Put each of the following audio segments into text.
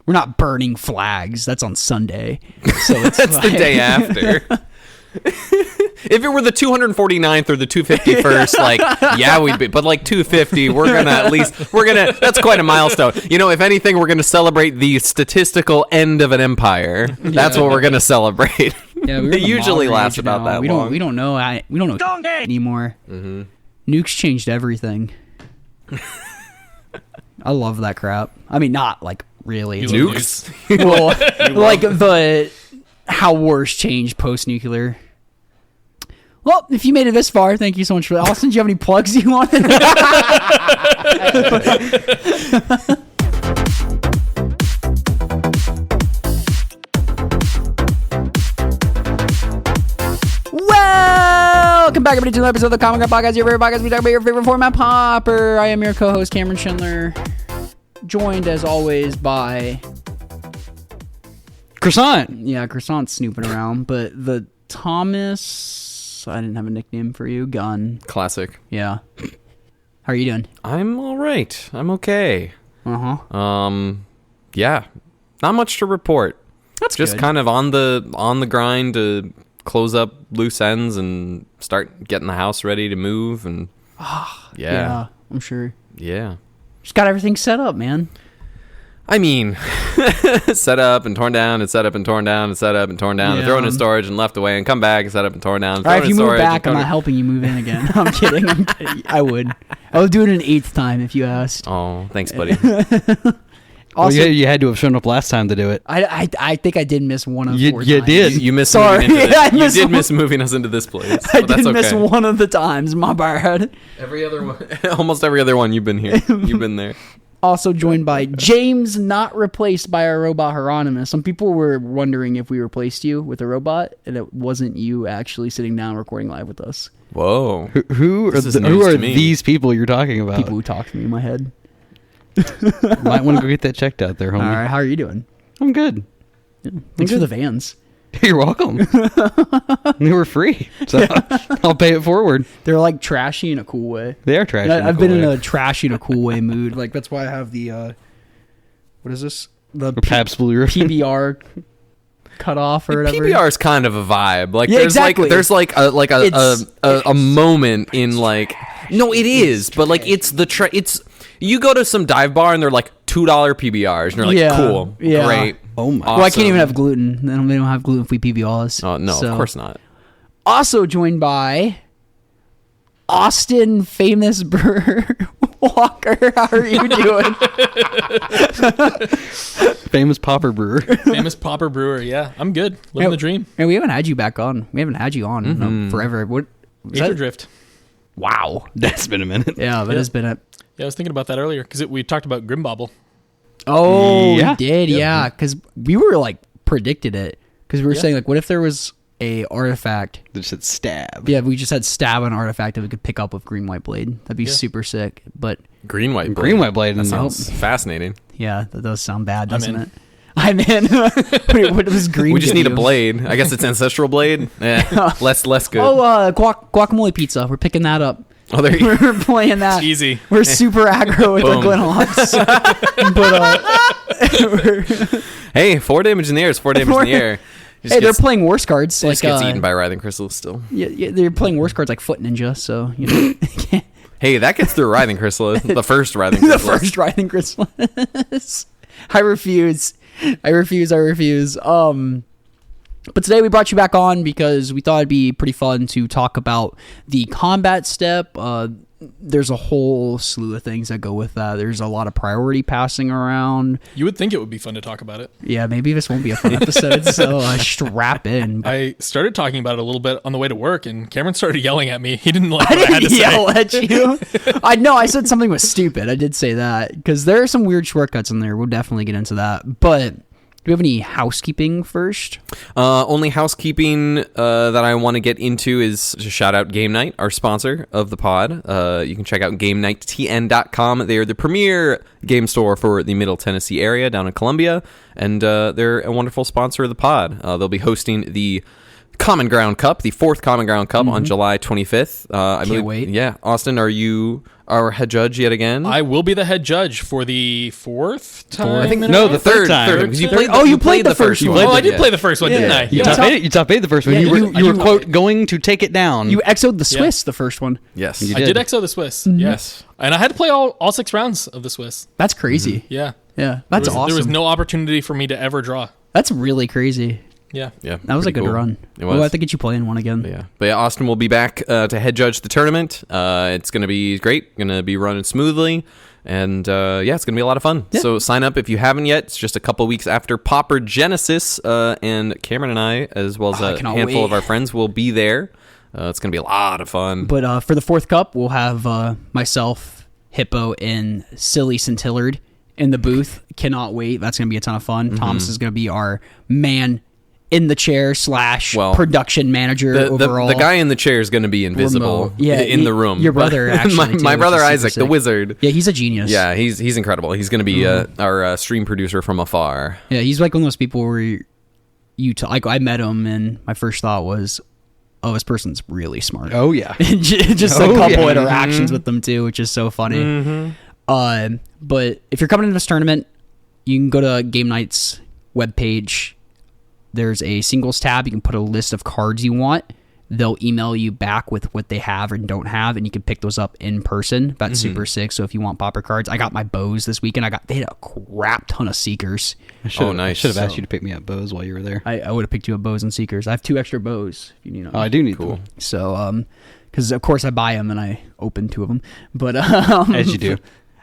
We're not burning flags. That's on Sunday. So it's That's the day after. If it were the 249th or the 251st, like, yeah, we'd be, but like 250, that's quite a milestone. If anything, we're going to celebrate the statistical end of an empire. That's what we're going to celebrate. Yeah, it usually lasts about that long. We don't know anymore. Mm-hmm. Nukes changed everything. I love that crap. I mean, not like really. Nukes? Well, like how wars change post-nuclear. Well, if you made it this far, thank you so much for that. Austin, do you have any plugs you want? Welcome back, everybody, to another episode of the Comic Guy Podcast, your favorite podcast. We talk about your favorite format, Pauper. I am your co-host, Cameron Schindler, joined, as always, by... Croissant. Yeah, Croissant's snooping around, but the Thomas... I didn't have a nickname for you. Gun. Classic. Yeah. How are you doing? I'm all right. I'm okay. Yeah. Not much to report. That's just good. kind of on the grind to close up loose ends and start getting the house ready to move and yeah, I'm sure. Yeah. Just got everything set up, man. I mean, set up and torn down and set up and torn down and set up and torn down and thrown in storage and left away and come back and set up and torn down and all thrown right, if in you move storage. back, I'm not helping you move in again. I'm kidding. I would do it an 8th time if you asked. Oh, thanks, buddy. Also, you had to have shown up last time to do it. I think I did miss one of 4 times. You did. You missed Sorry. moving into Yeah, you did miss moving us into this place. I But that's did miss okay. one of the times. My bad. Every other one, almost every other one, you've been here. You've been there. Also joined by James, not replaced by our robot Hieronymus. Some people were wondering if we replaced you with a robot, and it wasn't you actually sitting down recording live with us. Whoa. Who are these people you're talking about? People who talk to me in my head. Might want to go get that checked out there, homie. All right, how are you doing? I'm good. Yeah. Thanks for the vans. You're welcome. They were free, so I'll pay it forward. They're like trashy in a cool way. They are trashy. I've been in a trashy in a cool way mood. Like that's why I have the what is this? The Pabst Blue Ribbon. PBR cut off or whatever. PBR is kind of a vibe. Like Yeah, there's exactly. there's a moment in like no, it is, but like it's you go to some dive bar and they're like $2 PBRs and you're like cool, great. Oh my! Awesome. Well, I can't even have gluten. They don't have gluten-free PBRs. Oh no, of course not. Also joined by Austin famous brewer Walker. How are you doing? Famous Pauper brewer. Famous Pauper brewer. Yeah, I'm good. Living the dream. And we haven't had you back on. We haven't had you on in forever. What? Acre Drift. Wow, That's been a minute. yeah, that has been a. Yeah, I was thinking about that earlier because we talked about Grimbobble. Oh, Yeah. we did, yeah, because we were like predicted it because we were saying like, what if there was a artifact? They just said stab. Yeah, we just had stab an artifact that we could pick up with green white blade. That'd be super sick. But Green white blade. That sounds fascinating. yeah, that does sound bad, doesn't in. it? I'm in. What does green? We just give need a you? blade. I guess it's ancestral blade. Less good. Oh, guacamole pizza. We're picking that up. Oh, there you go. We're playing that. It's easy. We're super aggro with the Glenhawks. But Hey, 4 damage in the air is 4 damage in the air. hey, they're playing worse cards. Just gets eaten by writhing crystals still. Yeah, they're playing worse cards like Foot Ninja. So you know. Hey, that gets through writhing crystal. The first writhing The crystal. first writhing crystal. I refuse. But today we brought you back on because we thought it'd be pretty fun to talk about the combat step. There's a whole slew of things that go with that. There's a lot of priority passing around. You would think it would be fun to talk about it. Yeah, maybe this won't be a fun episode, so strap in. I started talking about it a little bit on the way to work, and Cameron started yelling at me. He didn't like what I had to yell say. at you. I know I said something was stupid. I did say that because there are some weird shortcuts in there. We'll definitely get into that. But do we have any housekeeping first? Only housekeeping that I want to get into is to shout out Game Night, our sponsor of the pod. You can check out GameNightTN.com. They are the premier game store for the Middle Tennessee area down in Columbia, and they're a wonderful sponsor of the pod. They'll be hosting the Common Ground Cup, the 4th Common Ground Cup on July 25th. I Can't wait. Yeah, Austin, are you our head judge yet again? I will be the head judge for the 4th time. I think No, the third time. because you Third. played. You played the first one. I did play the first one, didn't I? You top eight the first one. Yeah, you were quote going to take it down. You exoed the Swiss the first one. Yes, You I did did. exo the Swiss. Mm-hmm. Yes. And I had to play all 6 rounds of the Swiss. That's crazy. Yeah. Yeah, that's awesome. There was no opportunity for me to ever draw. That's really crazy. Yeah. Yeah, That was a pretty good cool. run. It was. We'll have to get you playing one again. But yeah, Austin will be back to head judge the tournament. It's going to be great. Going to be running smoothly. And it's going to be a lot of fun. Yeah. So sign up if you haven't yet. It's just a couple weeks after Pauper Genesis. And Cameron and I, as well as I a cannot handful wait. of our friends, will be there. It's going to be a lot of fun. But for the 4th Cup, we'll have myself, Hippo, and Silly Scintillard in the booth. Cannot wait. That's going to be a ton of fun. Thomas is going to be our man in the chair / production manager overall. The guy in the chair is going to be invisible Remote. Yeah, in the room. your brother, actually, my too, brother which is super Isaac, the sick. wizard. Yeah, he's a genius. Yeah, he's incredible. He's going to be our stream producer from afar. Yeah, he's like one of those people where I met him and my first thought was, oh, this person's really smart. Oh yeah. Just a Oh, couple yeah. interactions with them too, which is so funny. But if you're coming into this tournament, you can go to Game Night's webpage. There's a singles tab. You can put a list of cards you want. They'll email you back with what they have and don't have, and you can pick those up in person. That's super sick. So if you want Pauper cards, I got my bows this weekend. They had a crap ton of Seekers. Oh, nice. I should have asked you to pick me up bows while you were there. I would have picked you up bows and Seekers. I have 2 extra bows. If you need them. Oh, I do need them. So, because of course I buy them and I open 2 of them, but As you do.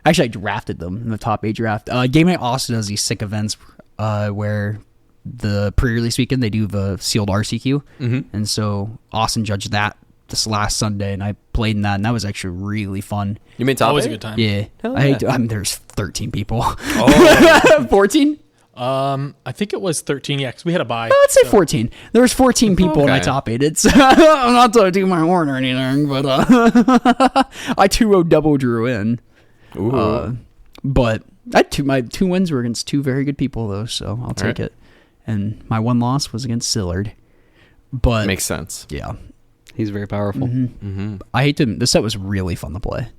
Actually, I drafted them in the top 8 draft. Game Night also does these sick events where the pre-release weekend they do the sealed RCQ, and so Austin judged that this last Sunday, and I played in that, and that was actually really fun. You made top Always a 8? good time. Yeah, Hell yeah. I mean, there's 13 people. Oh. 14? I think it was 13. Yeah, because we had a bye. Let's say 14. There was 14 people in my Okay. top 8. It's I'm not to do my horn or anything, but I 2-0 double drew in. Ooh. But my 2 wins were against 2 very good people, though, so I'll take it. And my 1 loss was against Sillard. But Makes sense. yeah, He's very powerful. I hate to. This set was really fun to play.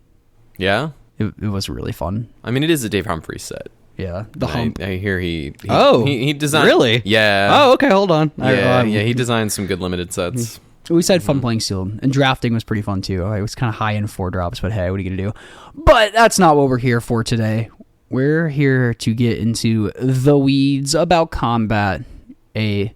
Yeah? It was really fun. I mean, it is a Dave Humphries set. Yeah, the hump. I hear he designed. Really? Yeah. Oh, okay. Hold on. Yeah, he designed some good limited sets. We always had fun playing sealed, and drafting was pretty fun too. I was kind of high in 4 drops, but hey, what are you gonna do? But that's not what we're here for today. We're here to get into the weeds about combat, a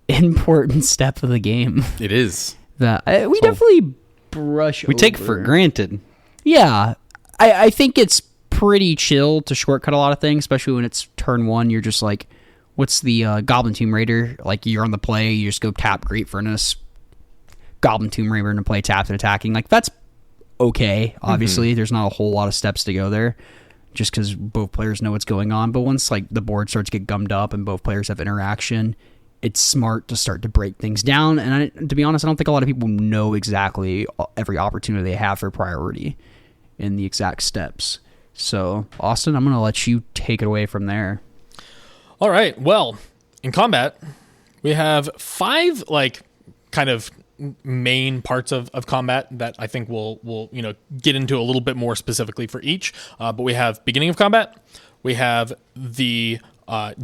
important step of the game It is. that we definitely brush. We take for granted. Yeah, I think it's pretty chill to shortcut a lot of things, especially when it's turn 1. You're just like, what's the Goblin Tomb Raider? Like, you're on the play, you just go tap Great Furnace, Goblin Tomb Raider into play, taps and attacking. Like, that's okay. Obviously, there's not a whole lot of steps to go there, just because both players know what's going on. But once like the board starts to get gummed up and both players have interaction, it's smart to start to break things down. And to be honest, I don't think a lot of people know exactly every opportunity they have for priority in the exact steps. So, Austin, I'm going to let you take it away from there. All right. Well, in combat, we have 5 kind of main parts of combat that I think we'll get into a little bit more specifically for each. But we have beginning of combat. We have the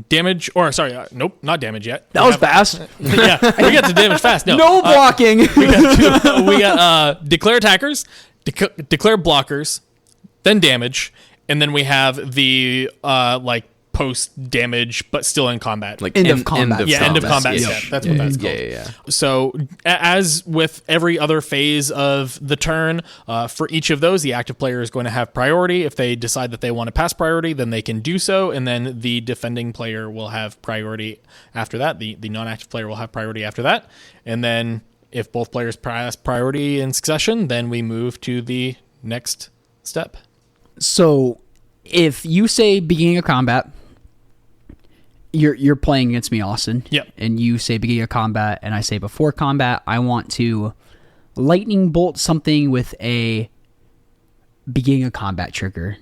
damage, or sorry, nope, not damage yet. That was fast. Yeah, we got to damage fast. No blocking. We got declare attackers, declare blockers, then damage, and then we have the post damage but still in combat. End of combat. End of combat. Yeah. Yeah, that's what that's called. Yeah. So as with every other phase of the turn, for each of those, the active player is going to have priority. If they decide that they want to pass priority, then they can do so, and then the defending player will have priority after that. The non-active player will have priority after that, and then if both players pass priority in succession, then we move to the next step. So, if you say beginning of combat, you're playing against me, Austin. Yep. And you say beginning of combat, and I say before combat, I want to lightning bolt something with a beginning of combat trigger.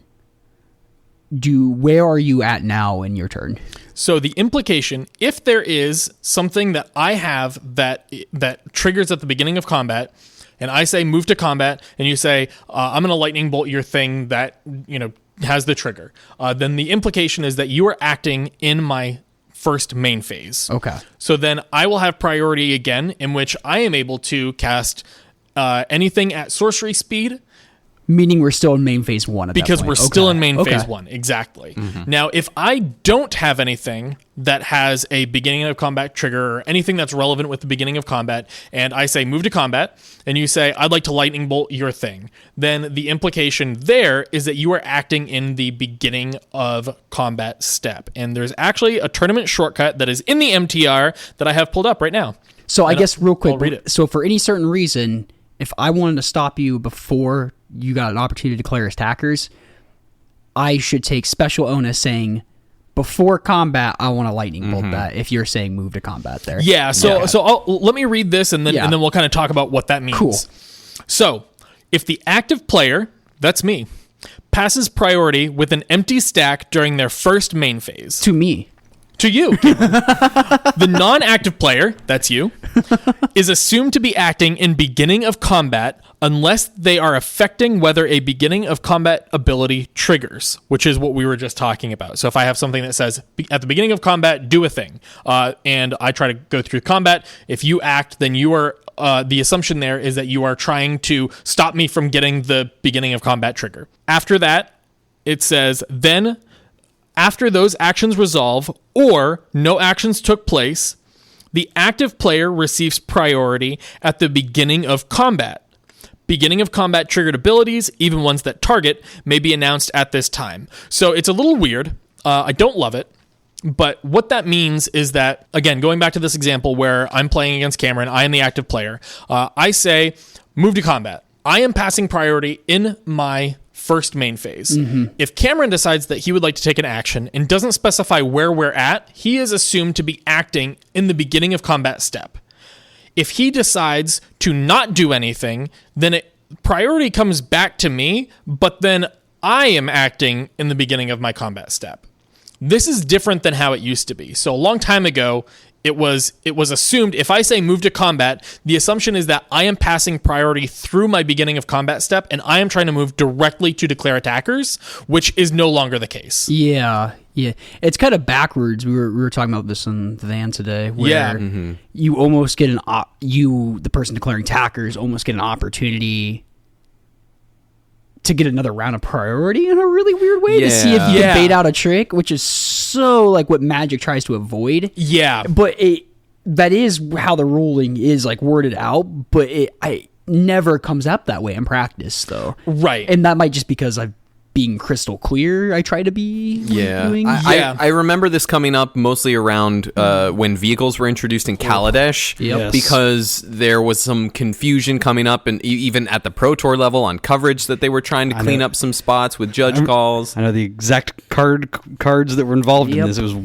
where are you at now in your turn? So the implication, if there is something that I have that triggers at the beginning of combat, and I say move to combat, and you say I'm going to lightning bolt your thing that has the trigger, then the implication is that you are acting in my first main phase. Okay. So then I will have priority again, in which I am able to cast anything at sorcery speed. Meaning we're still in main phase 1 at that Because point. we're still in main phase 1, exactly. Now, if I don't have anything that has a beginning of combat trigger or anything that's relevant with the beginning of combat, and I say move to combat, and you say I'd like to lightning bolt your thing, then the implication there is that you are acting in the beginning of combat step. And there's actually a tournament shortcut that is in the MTR that I have pulled up right now. So I guess real quick, I'll read it. So for any certain reason, if I wanted to stop you before you got an opportunity to declare attackers, I should take special onus saying before combat I want to lightning bolt that, if you're saying move to combat there. Yeah, so let me read this and then we'll kind of talk about what that means. Cool. So, if the active player, that's me, passes priority with an empty stack during their first main phase. To me. To you. The non-active player, that's you, is assumed to be acting in beginning of combat unless they are affecting whether a beginning of combat ability triggers, which is what we were just talking about. So if I have something that says at the beginning of combat, do a thing, and I try to go through combat, if you act, then you are, the assumption there is that you are trying to stop me from getting the beginning of combat trigger. After that, it says, then after those actions resolve or no actions took place, the active player receives priority at the beginning of combat. Beginning of combat triggered abilities, even ones that target, may be announced at this time. So it's a little weird. I don't love it. But what that means is that, again, going back to this example where I'm playing against Cameron, I am the active player. I say, move to combat. I am passing priority in my first main phase. If Cameron decides that he would like to take an action and doesn't specify where we're at, he is assumed to be acting in the beginning of combat step. If he decides to not do anything, then priority comes back to me, but then I am acting in the beginning of my combat step. This is different than how it used to be. So a long time ago, it was assumed if I say move to combat, the assumption is that I am passing priority through my beginning of combat step and I am trying to move directly to declare attackers, which is no longer the case. Yeah. It's kind of backwards. We were talking about this in the van today, where you almost get the person declaring attackers almost get an opportunity to get another round of priority in a really weird way to see if you can bait out a trick, which is so like what Magic tries to avoid. Yeah. But that is how the ruling is like worded out, but it never comes up that way in practice though. Right. And that might just because I've being crystal clear I try to be doing. I remember this coming up mostly around when vehicles were introduced in Kaladesh, because there was some confusion coming up, and even at the Pro Tour level on coverage that they were trying to clean up some spots with judge calls. I know the exact cards that were involved in this. It was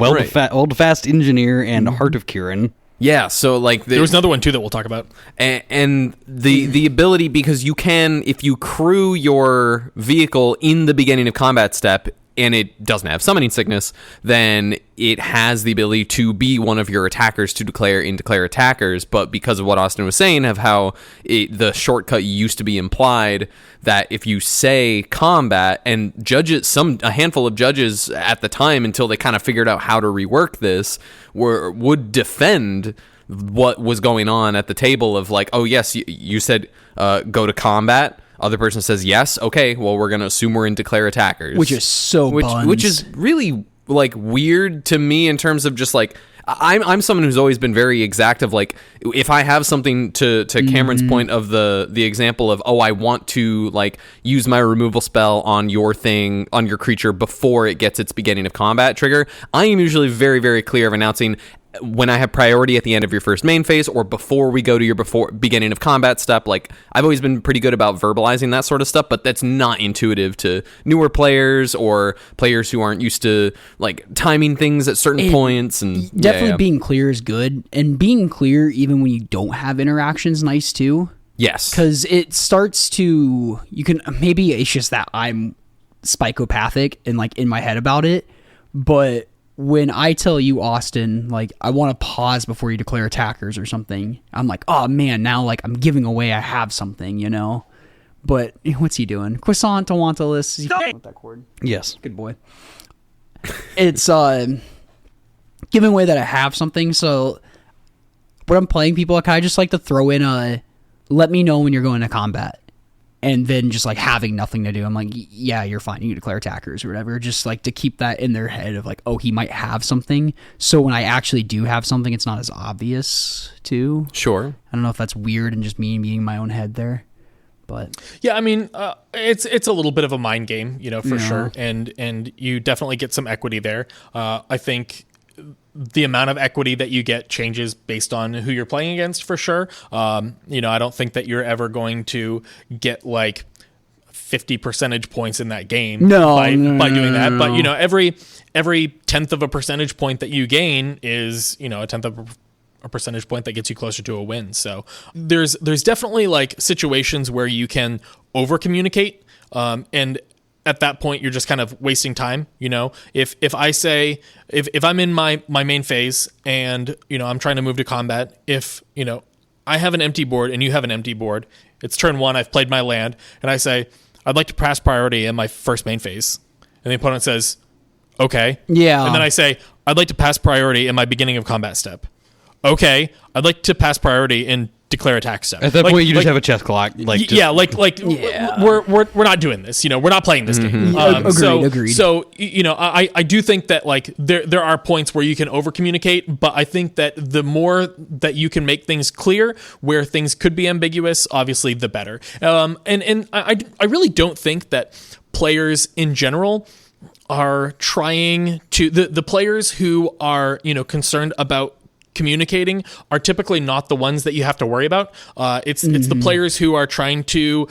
Old Fast Engineer and Heart of Kirin. Yeah, so like there was another one too that we'll talk about, and the ability, because you can, if you crew your vehicle in the beginning of combat step and it doesn't have summoning sickness, then it has the ability to be one of your attackers to declare attackers. But because of what Austin was saying of how the shortcut used to be implied that if you say combat, and judges, a handful of judges at the time until they kind of figured out how to rework this, would defend what was going on at the table of like, oh yes, you said go to combat. Other person says yes. Okay, well we're gonna assume we're in declare attackers, which is which is really like weird to me in terms of just like I'm someone who's always been very exact of like if I have something to Cameron's point of the example of I want to like use my removal spell on your thing on your creature before it gets its beginning of combat trigger, I am usually very, very clear of announcing when I have priority at the end of your first main phase or before we go to your beginning of combat step. Like I've always been pretty good about verbalizing that sort of stuff, but that's not intuitive to newer players or players who aren't used to like timing things at certain points. And definitely being clear is good, and being clear even when you don't have interactions nice too. Yes, because it starts to, you can, maybe it's just that I'm psychopathic and like in my head about it. But when I tell you, Austin, like I want to pause before you declare attackers or something, I'm like, oh man, now like I'm giving away I have something, you know. But what's he doing? Croissant Tawantalis. With that chord. Yes. Good boy. It's giving away that I have something. So when I'm playing people, I kind of just like to throw in a let me know when you're going to combat. And then just like having nothing to do. I'm like, yeah, you're fine. You can declare attackers or whatever. Just like to keep that in their head of like, oh, he might have something. So when I actually do have something, it's not as obvious too. Sure. I don't know if that's weird and just me being in my own head there. But yeah, I mean, it's a little bit of a mind game, you know, for sure. And you definitely get some equity there. I think the amount of equity that you get changes based on who you're playing against for sure. You know, I don't think that you're ever going to get like 50 percentage points in that game by doing that. But, you know, every tenth of a percentage point that you gain is, you know, a tenth of a percentage point that gets you closer to a win. So there's definitely like situations where you can over communicate. And at that point, you're just kind of wasting time. You know, if I say, if I'm in my main phase and, you know, I'm trying to move to combat, if, you know, I have an empty board and you have an empty board, it's turn 1, I've played my land, and I say, I'd like to pass priority in my first main phase. And the opponent says, okay. Yeah. And then I say, I'd like to pass priority in my beginning of combat step. Okay. I'd like to pass priority in declare attack step. At that point, you just have a chess clock. We're not doing this. You know, we're not playing this game. Agreed. So you know, I do think that like there are points where you can over communicate, but I think that the more that you can make things clear where things could be ambiguous, obviously the better. And I really don't think that players in general are trying to the players who are, you know, concerned about communicating are typically not the ones that you have to worry about. It's the players who are trying to,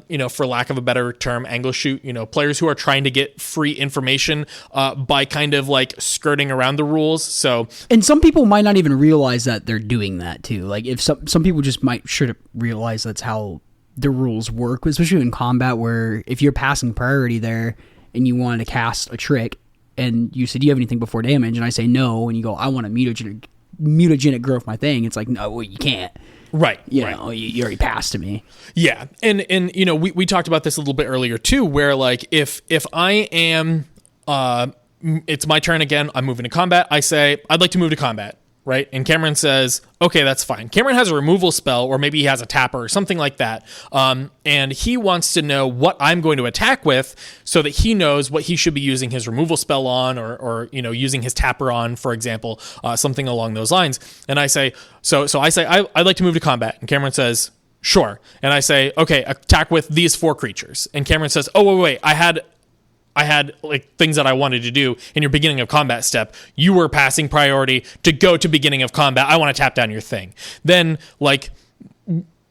you know, for lack of a better term, angle shoot, you know, players who are trying to get free information by kind of like skirting around the rules. So, and some people might not even realize that they're doing that too. Like if some people just might sure to realize that's how the rules work, especially in combat, where if you're passing priority there and you wanted to cast a trick and you said, do you have anything before damage? And I say no, and you go, I want a mutagenic growth my thing. It's like, no, well, you can't. Right. You know, you already passed to me. Yeah. And you know, we talked about this a little bit earlier too, where like if I am it's my turn again, I'm moving to combat, I say, I'd like to move to combat. Right. And Cameron says, okay, that's fine. Cameron has a removal spell, or maybe he has a tapper or something like that. And he wants to know what I'm going to attack with so that he knows what he should be using his removal spell on, or you know, using his tapper on, for example, something along those lines. And I say, so I say, I'd like to move to combat. And Cameron says, sure. And I say, okay, attack with these 4 creatures. And Cameron says, oh, wait, I had like things that I wanted to do in your beginning of combat step. You were passing priority to go to beginning of combat. I want to tap down your thing. Then like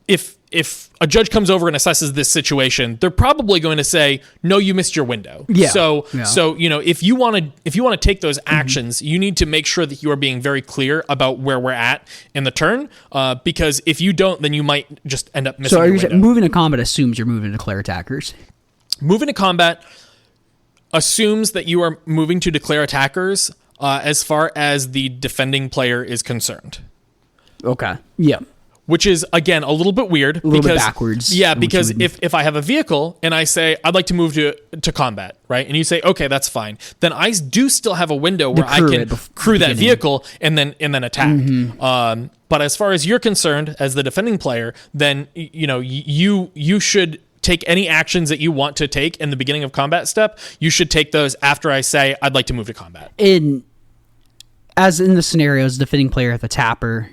if a judge comes over and assesses this situation, they're probably going to say, no, you missed your window. Yeah. So you know, if you want to take those actions, you need to make sure that you are being very clear about where we're at in the turn. Because if you don't, then you might just end up missing your window. So moving to combat assumes you're moving to declare attackers. Moving to combat assumes that you are moving to declare attackers as far as the defending player is concerned. Okay. Yeah. Which is, again, a little bit weird. A little bit backwards. Yeah, because if I have a vehicle and I say, I'd like to move to combat, right? And you say, okay, that's fine. Then I do still have a window where I can crew that vehicle and then attack. Mm-hmm. But as far as you're concerned, as the defending player, then, you know, you should take any actions that you want to take in the beginning of combat step. You should take those after I say, I'd like to move to combat. As in the scenarios, the defending player at the tapper,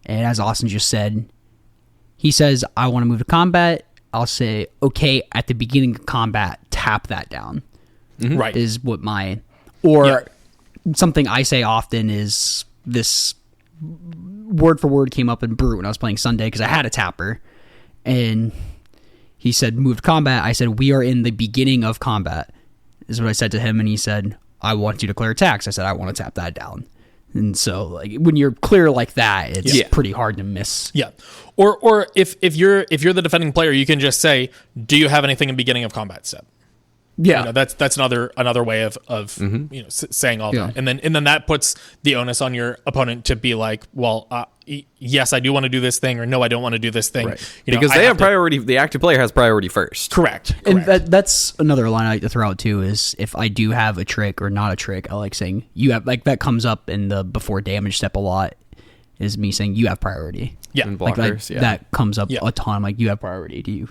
and as Austin just said, he says, I want to move to combat. I'll say, okay, at the beginning of combat, tap that down. Mm-hmm. Right. Is what or something I say often is this word for word came up in Brute when I was playing Sunday because I had a tapper, and he said, move to combat. I said, we are in the beginning of combat, is what I said to him. And he said, I want you to declare attacks. I said, I want to tap that down. And so like when you're clear like that, it's pretty hard to miss. Yeah. Or if you're the defending player, you can just say, do you have anything in beginning of combat step? Yeah. You know, that's another way of saying all that, and then that puts the onus on your opponent to be like, well, yes, I do want to do this thing, or no, I don't want to do this thing, because they have priority. The active player has priority first. Correct. And that's another line I like to throw out too, is if I do have a trick or not a trick, I like saying you have, like, that comes up in the before damage step a lot, is me saying you have priority. Yeah. And Like, blockers, that comes up a ton. Like, you have priority. Do you?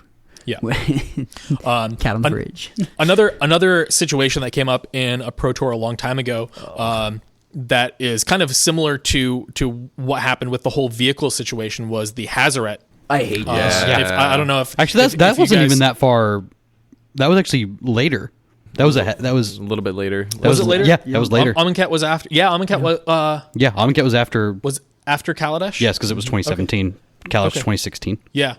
Yeah. Cat on the bridge. Another situation that came up in a Pro Tour a long time ago, that is kind of similar to what happened with the whole vehicle situation, was the Hazaret. I hate this. I don't know if Actually, that if you wasn't guys- even that far. That was actually later. That was a little bit later. Was it later? Yeah, that was later. Amonkhet was after. Yeah, Amonkhet was Amonkhet was after. was after Kaladesh. Yes, because it was 2017. Kaladesh 2016. Yeah.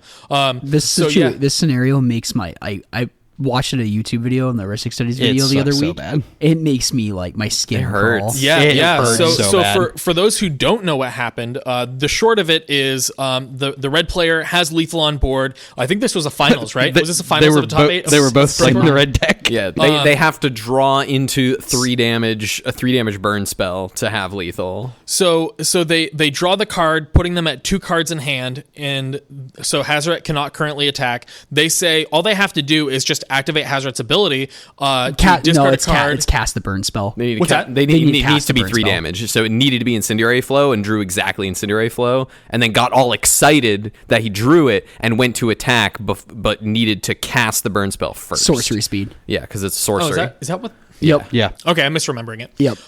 This scenario makes I watched a YouTube video and the Risk Studies video It the other sucks so week. bad. It makes me like my skin hurts. crawl. Yeah, It yeah. hurts So bad. for those who don't know what happened, the short of it is the red player has lethal on board. I think this was a finals, right? Was this a finals of the top 8? They were both playing the red deck. Yeah, they have to draw into 3 damage, a 3 damage burn spell to have lethal. So they draw the card, putting them at 2 cards in hand, and so Hazaret cannot currently attack. They say all they have to do is just activate Hazaret's ability. Discard a card. It's cast the burn spell. They need What's that? They They need need, cast needs to the be burn 3 spell. damage, so it needed to be Incendiary Flow, and drew exactly Incendiary Flow, and then got all excited that he drew it and went to attack, but needed to cast the burn spell first. Sorcery speed. Yeah, because it's Oh, sorcery. is that what? Yep. Yeah. Okay, I'm misremembering it. Yep.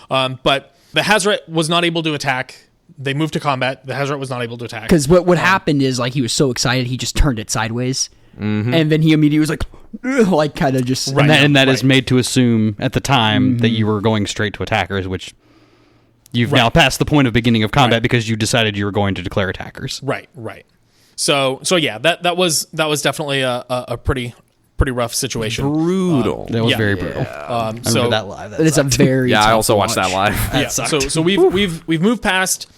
But the Hazaret was not able to attack. They moved to combat. The Hazaret was not able to attack. Because what happened is, like, he was so excited he just turned it sideways, and then he immediately was like, "Ugh," like, kind of just Right. And that is made to assume at the time that you were going straight to attackers, which you've now passed the point of beginning of combat because you decided you were going to declare attackers. Right. So yeah, that was definitely a pretty rough situation. Brutal. That was Yeah. very brutal. I remember that live. That It's a very Yeah, I tough also to watched that watch. live. Yeah. So we've moved past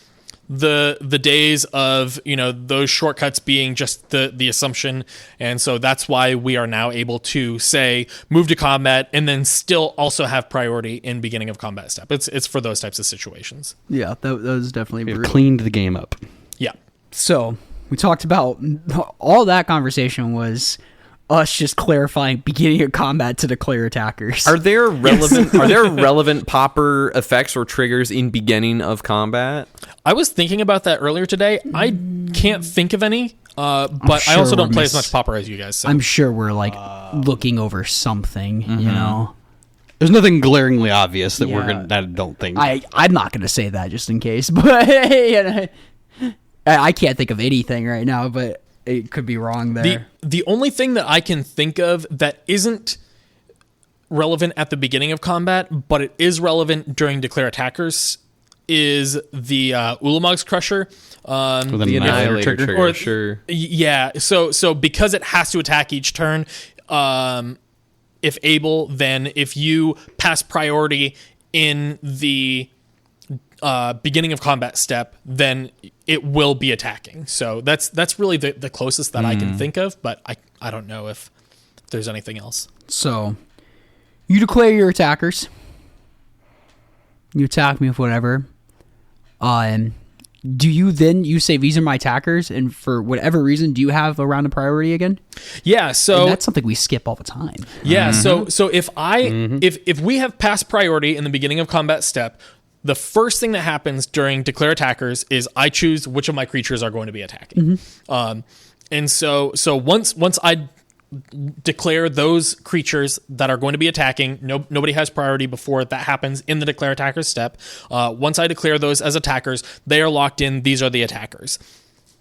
the days of those shortcuts being just the assumption, and so that's why we are now able to say move to combat and then still also have priority in beginning of combat step. It's for those types of situations. Yeah, that was definitely We've brutal. cleaned the game up. Yeah. So we talked about all that conversation was us just clarifying beginning of combat to declare attackers. Are there relevant Pauper effects or triggers in beginning of combat? I was thinking about that earlier today. I can't think of any, but I sure also don't we're play as much Pauper as you guys. So. I'm sure we're like looking over something, you know. There's nothing glaringly obvious that we're Yeah. gonna. That I don't think. I'm not gonna say that just in case, but I can't think of anything right now, but it could be wrong there. The only thing that I can think of that isn't relevant at the beginning of combat, but it is relevant during declare attackers, is the Ulamog's Crusher. With The Annihilator trigger. trigger, sure. Yeah, so because it has to attack each turn, if able, then if you pass priority in the beginning of combat step, then it will be attacking. So that's really the closest that I can think of, but I don't know if there's anything else. So you declare your attackers. You attack me with whatever. Do you say these are my attackers, and for whatever reason, do you have a round of priority again? Yeah, so And that's something we skip all the time. yeah, so if if we have passed priority in the beginning of combat step, the first thing that happens during declare attackers is I choose which of my creatures are going to be attacking. And so once I declare those creatures that are going to be attacking, nobody has priority before that happens in the declare attackers step. Once I declare those as attackers, they are locked in. These are the attackers.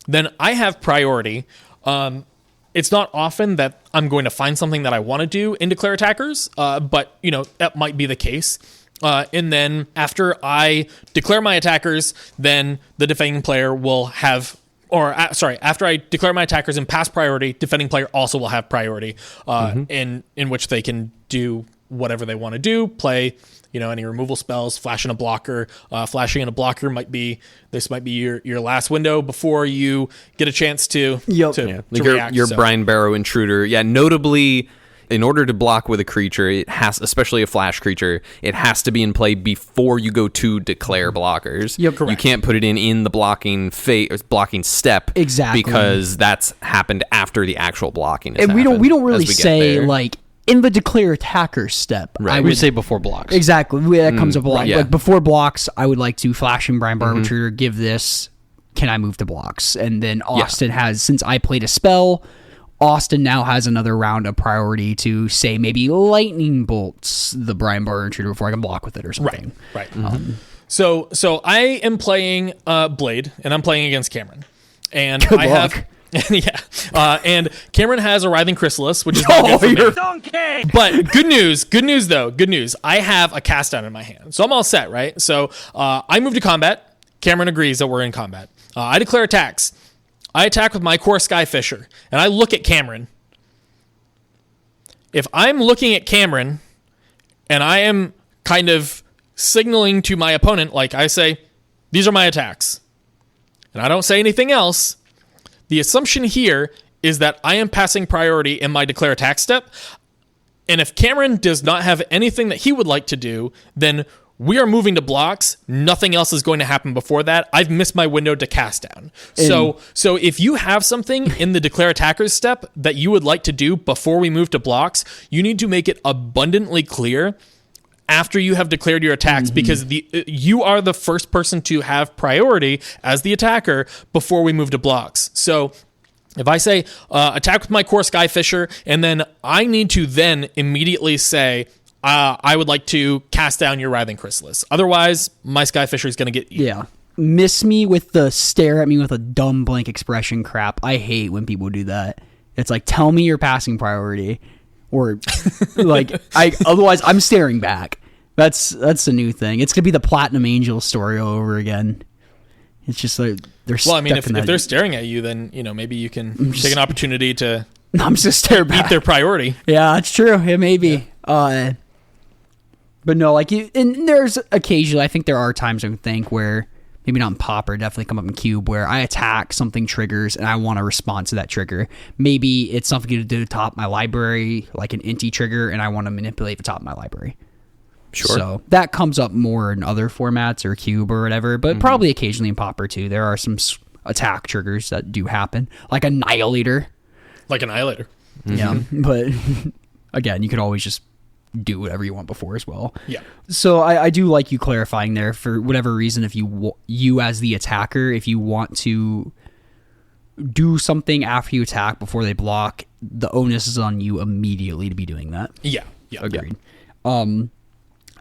Then I have priority. It's not often that I'm going to find something that I want to do in declare attackers, but that might be the case. And then after I declare my attackers, then the defending player will have, after I declare my attackers and pass priority, defending player also will have priority, in which they can do whatever they want to do, play, any removal spells, flash in a blocker. Flashing in a blocker might be your last window before you get a chance to Yep. to Like react. your So- Brine Barrow Intruder. Yeah, notably, in order to block with a creature, it has, especially a flash creature, it has to be in play before you go to declare blockers. Yep, correct. You can't put it in the blocking step. Exactly. Because that's happened after the actual blocking has And we happened, don't really as we get say there. like in the declare attacker step. Right. I We would say before blocks. exactly that comes up a lot. yeah. Like before blocks, I would like to flash and Brian Barber give this. Can I move to blocks? And then Austin has, since I played a spell, Austin now has another round of priority to say maybe lightning bolts the Brian Barber intruder before I can block with it or something. Right. So I am playing Blade, and I'm playing against Cameron, and Good I luck. have and Cameron has a Writhing Chrysalis, which is not good for me. But good news though. Good news. I have a cast down in my hand, so I'm all set, right? So I move to combat. Cameron agrees that we're in combat. I declare attacks. I attack with my core Skyfisher, and I look at Cameron. If I'm looking at Cameron, and I am kind of signaling to my opponent, like I say, these are my attacks, and I don't say anything else, the assumption here is that I am passing priority in my declare attack step. And if Cameron does not have anything that he would like to do, then we are moving to blocks. Nothing else is going to happen before that. I've missed my window to cast down. So if you have something in the declare attackers step that you would like to do before we move to blocks, you need to make it abundantly clear after you have declared your attacks, because you are the first person to have priority as the attacker before we move to blocks. So if I say attack with my core Skyfisher, and then I need to then immediately say, I would like to cast down your Writhing Chrysalis. Otherwise, my Skyfisher is going to get eaten. Yeah. Miss me with the stare at me with a dumb blank expression crap. I hate when people do that. It's like, tell me your passing priority. Or like, otherwise I'm staring back. That's the new thing. It's going to be the Platinum Angel story all over again. It's just like, they're Well, I mean, stuck if in that. they're staring at you, then, maybe you can take an opportunity to I'm just staring beat back. their priority. Yeah, it's true. It may be. But no, like and there's occasionally, I think there are times I think where maybe not in Pauper, definitely come up in Cube, where I attack, something triggers, and I want to respond to that trigger. Maybe it's something to do to the top of my library, like an inti trigger, and I want to manipulate the top of my library. Sure. So that comes up more in other formats or Cube or whatever, but probably occasionally in Pauper too. There are some attack triggers that do happen, like Annihilator. Like Annihilator. Yeah, but again, you could always just do whatever you want before as well. Yeah. So I do like you clarifying there for whatever reason. If you as the attacker, if you want to do something after you attack before they block, the onus is on you immediately to be doing that. Yeah. Yeah. Agreed.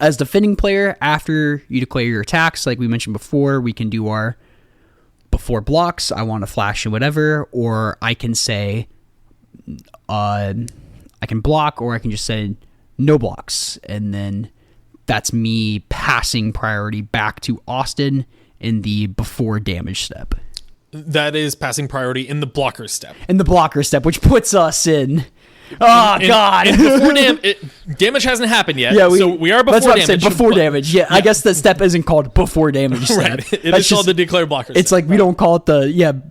As defending player, after you declare your attacks, like we mentioned before, we can do our before blocks. I want to flash and whatever, or I can say, I can block, or I can just say no blocks, and then that's me passing priority back to Austin in the before damage step. That is passing priority in the blocker step. In the blocker step, which puts us in. Oh God! And before damage hasn't happened yet. Yeah, so we are before that's what damage. I'm saying, before damage. Yeah, I guess the step isn't called before damage step. Right. It That's is called the declare blocker It's step. like we don't call it the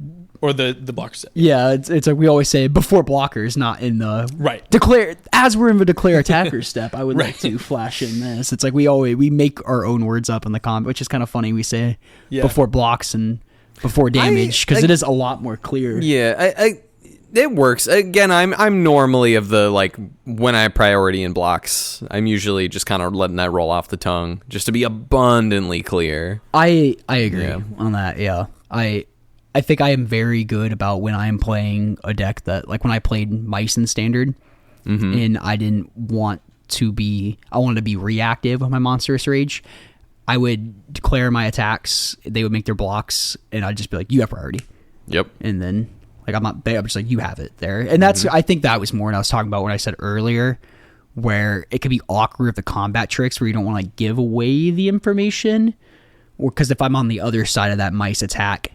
Or the blocker step. Yeah, it's like we always say before blockers, not in the Right. declare. As we're in the declare attacker step, I would like to flash in this. It's like we make our own words up in the combat, which is kind of funny. We say before blocks and before damage because it is a lot more clear. Yeah, it works. Again, I'm normally of the like when I priority in blocks, I'm usually just kind of letting that roll off the tongue just to be abundantly clear. I agree on that. Yeah, I think I am very good about when I am playing a deck that, like when I played Mice in Standard, and I didn't want to be, I wanted to be reactive with my Monstrous Rage. I would declare my attacks, they would make their blocks, and I'd just be like, you have priority. Yep. And then, like, I'm just like, you have it there. And that's, I think that was more what I was talking about when I said earlier, where it could be awkward with the combat tricks where you don't want to like, give away the information. Or because if I'm on the other side of that Mice attack,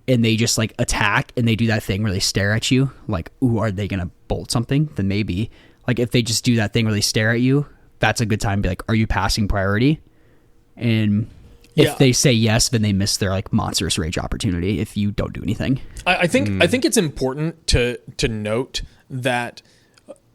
and they just like attack and they do that thing where they stare at you, like, ooh, are they gonna bolt something? Then maybe, like, if they just do that thing where they stare at you, that's a good time to be like, are you passing priority? And if they say yes, then they miss their like Monstrous Rage opportunity if you don't do anything. I think it's important to note that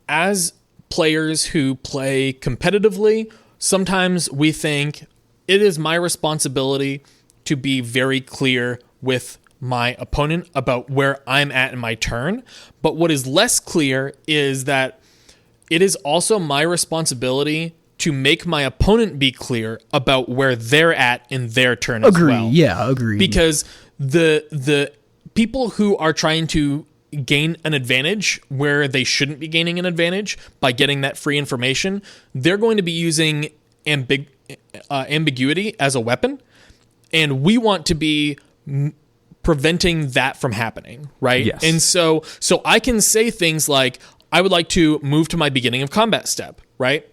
as players who play competitively, sometimes we think it is my responsibility to be very clear with my opponent about where I'm at in my turn. But what is less clear is that it is also my responsibility to make my opponent be clear about where they're at in their turn as well. Yeah, agree. Because the people who are trying to gain an advantage where they shouldn't be gaining an advantage by getting that free information, they're going to be using ambiguity as a weapon. And we want to be preventing that from happening, right? Yes. And so I can say things like, I would like to move to my beginning of combat step, right?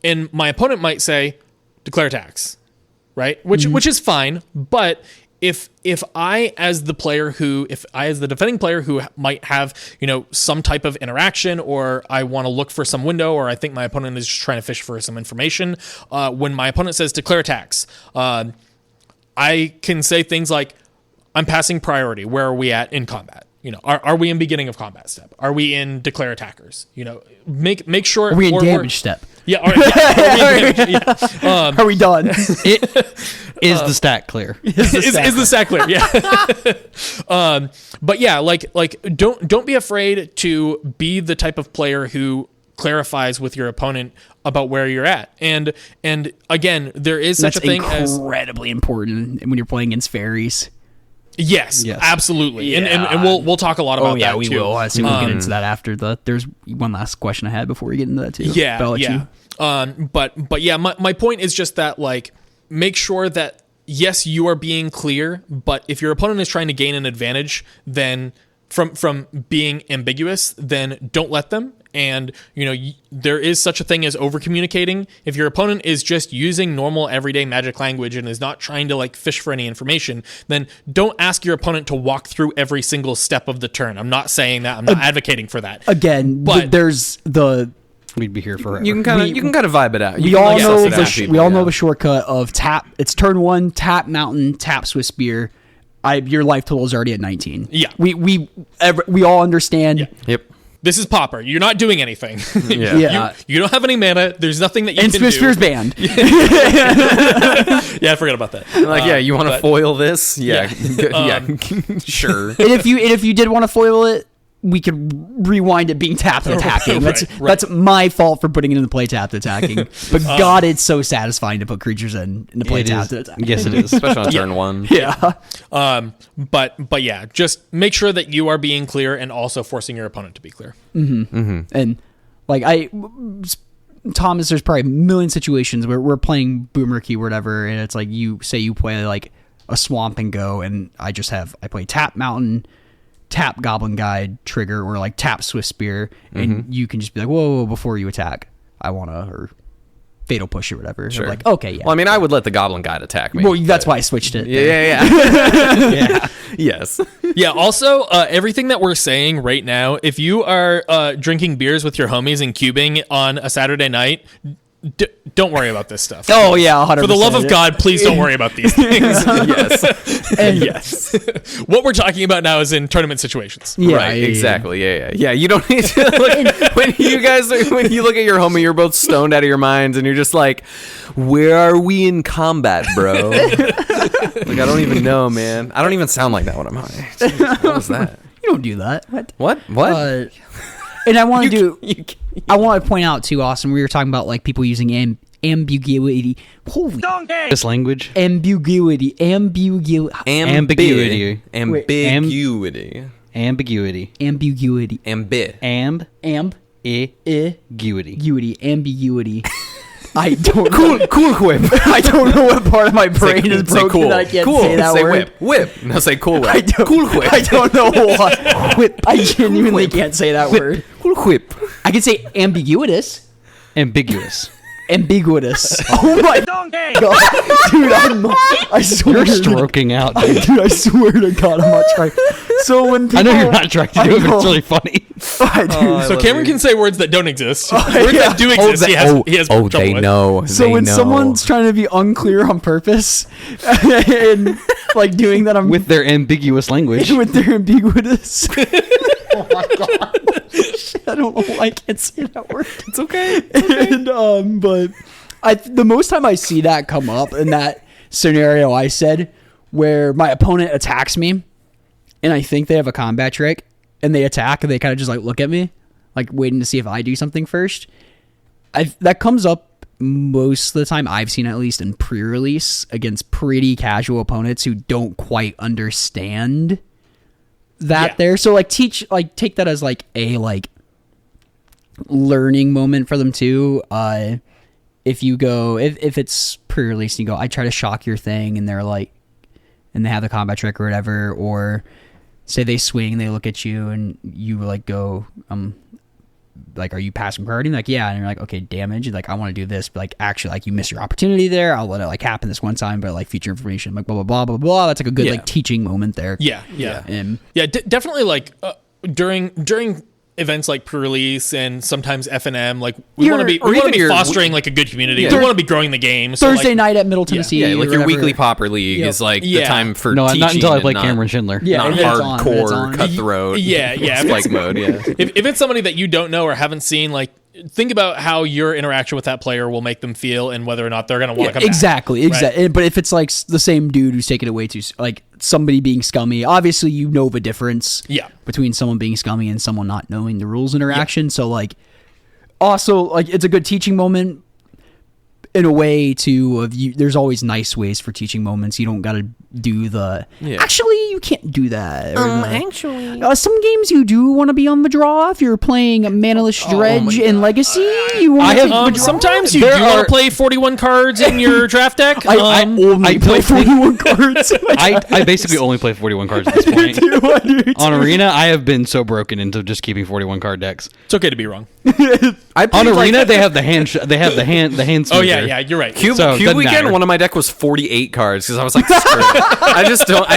And my opponent might say, declare attacks, right? Which is fine, but if I as the defending player who might have, some type of interaction, or I want to look for some window, or I think my opponent is just trying to fish for some information, when my opponent says declare attacks, I can say things like, I'm passing priority. Where are we at in combat? Are we in beginning of combat step? Are we in declare attackers? Make sure. Are we in damage step? Yeah. Are we in damage? Yeah. Are we done? Is the stack clear? Is the stack clear? Yeah. But yeah, like don't be afraid to be the type of player who clarifies with your opponent about where you're at. And again, there is such a thing as incredibly important when you're playing against fairies. Yes, absolutely. Yeah. And we'll talk a lot about that we too. will. I assume we'll get into that after there's one last question I had before we get into that too. Yeah. But yeah, my point is just that, like, make sure that yes, you are being clear, but if your opponent is trying to gain an advantage, then from being ambiguous, then don't let them. And, there is such a thing as over communicating. If your opponent is just using normal everyday Magic language and is not trying to fish for any information, then don't ask your opponent to walk through every single step of the turn. I'm not saying that. I'm not advocating for that. Again, but there's we'd be here forever. You can kind of vibe it out. We all know the shortcut of tap. It's turn 1, tap mountain, tap Swiss spear. Your life total is already at 19. Yeah. We all understand. Yeah. Yep. This is Pauper. You're not doing anything. Yeah. You don't have any mana. There's nothing that you can do. And Swiss spear's banned. Yeah, I forgot about that. You want to foil this? Yeah. Sure. And if you did want to foil it, we could rewind it being tapped and attacking. That's my fault for putting it in the play tapped attacking. But God, it's so satisfying to put creatures in the play tapped attacking. Yes, it is. Especially on turn 1. Yeah. But yeah, just make sure that you are being clear and also forcing your opponent to be clear. And Thomas, there's probably a million situations where we're playing Boomerkey or whatever, and it's like you play like a swamp and go, and I play tap mountain, tap Goblin Guide trigger, or like tap Swift Spear, and you can just be like, whoa, before you attack, I want to, or Fatal Push or whatever. Sure. I'm like, okay, yeah. Well, I mean, I would let the Goblin Guide attack me. Well, that's why I switched it. Yeah. Yeah. Yes. Yeah, also, everything that we're saying right now, if you are drinking beers with your homies and cubing on a Saturday night, don't worry about this stuff. Oh, yeah, 100%. For the love of God, please don't worry about these things. Yes. And yes. What we're talking about now is in tournament situations. Yeah, right, exactly. Yeah. You don't need to look, when you look at your homie, you're both stoned out of your minds, and you're just like, where are we in combat, bro? I don't even know, man. I don't even sound like that when I'm high. Jeez, what was that? You don't do that. What? And I want to I want to point out too, Austin, we were talking about like people using ambiguity. Holy This language. ambiguity. Ambiguity. Ambiguity. Ambiguity. Ambiguity. Ambiguity. I don't know. Cool whip. I don't know what part of my brain is broken cool. that I can't Cool. say that say word. whip. No, say cool whip. Cool whip. I don't know what. Whip. I genuinely can't say that word. Cool whip. I can say ambiguous. Ambiguous. Ambiguous. Oh my god, dude! I swear. You're stroking out, dude. Dude, I swear to God, I'm not trying. So when people, I know you're not trying to do it, but it's really funny. So Cameron can say words that don't exist. Words that do exist, he has trouble they with. know. So when someone's trying to be unclear on purpose, and like doing that, I'm With their ambiguous language. with their ambiguous. Oh my god! I don't know why I can't say that word. It's okay. And but the most time I see that come up in that scenario I said, where my opponent attacks me and I think they have a combat trick and they attack and they kind of just like look at me like waiting to see if I do something first. That comes up most of the time, I've seen at least in pre-release, against pretty casual opponents who don't quite understand that there. So like take that as like a like learning moment for them too. If you go if it's pre-release and you go, I try to shock your thing, and they're like, and they have the combat trick or whatever, or say they swing, they look at you and you like go, like, are you passing priority? Like, yeah. And you're like, okay, damage. Like, I want to do this, but like, actually, like, you missed your opportunity there. I'll let it like happen this one time, but like future information, like blah, blah, blah, blah, blah. That's like a good like teaching moment there. Yeah. Definitely like during events like pre-release and sometimes F&M, like we want to be fostering like a good community. We want to be growing the game. So Thursday like, night at Middle Tennessee. Yeah, like your weekly Pauper League is like the time for teaching. Not until I play Cameron Schindler. Not hardcore cutthroat. Spike mode. Yeah. If it's somebody that you don't know or haven't seen, like think about how your interaction with that player will make them feel and whether or not they're going to want to come back. Exactly. Right? But if it's like the same dude who's taking it way too, like somebody being scummy, obviously you know the difference between someone being scummy and someone not knowing the rules interaction. So like, also like it's a good teaching moment in a way too. There's always nice ways for teaching moments. You don't got to do the actually you can't do that. Actually, some games you do want to be on the draw. If you're playing Manaless Dredge in Legacy, you want sometimes you do want to play 41 cards in your draft deck. I only play 41 cards. I basically only play 41 cards at this point. On Arena, I have been so broken into just keeping 41 card decks. It's okay to be wrong. On Arena, they have the hand. They have the hand. Oh yeah, you're right. Cube Weekend, one of my deck was 48 cards because I was like, screw it. I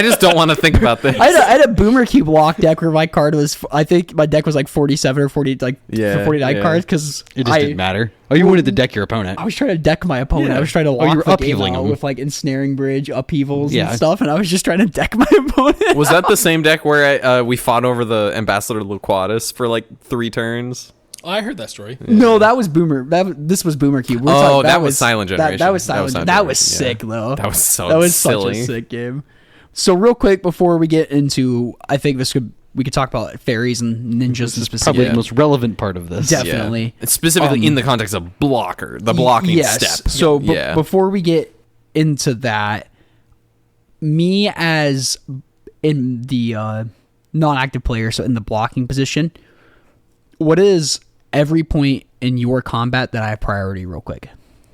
just don't want to think about this. I had a Boomer Cube lock deck where my card was, I think my deck was like 47 or 40, like 49 cards because it just didn't matter. Oh, you wanted to deck your opponent. I was trying to deck my opponent. I was trying to lock the game out with like ensnaring bridge, upheavals, and stuff, and I was just trying to deck my opponent. Was that the same deck where we fought over the Ambassador Loquatus for like 3 turns? Oh, I heard that story. Yeah. No, that was Boomer. This was Boomer Cube. That was Silent Generation. That was Silent. That was sick though. That was so. That was silly. Such a sick game. So real quick before we get into, I think we could talk about fairies and ninjas in specific. Probably the most relevant part of this. Definitely. Yeah. It's specifically in the context of the blocking step. So before we get into that, me as in the non-active player, so in the blocking position, what is every point in your combat that I have priority real quick?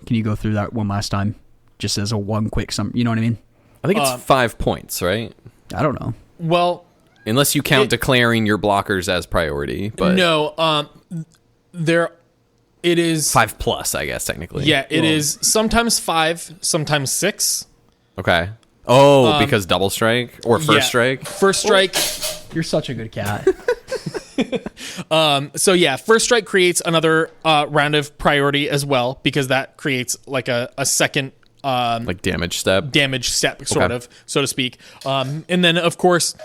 Can you go through that one last time? Just as a one quick you know what I mean? I think it's 5 points, right? I don't know. Well, unless you count declaring your blockers as priority, but no, it is 5+, I guess technically. Yeah, it is sometimes 5, sometimes 6. Okay. Because double strike or first strike? First strike. You're such a good cat. So first strike creates another round of priority as well, because that creates like a second like damage step sort of, so to speak. And then of course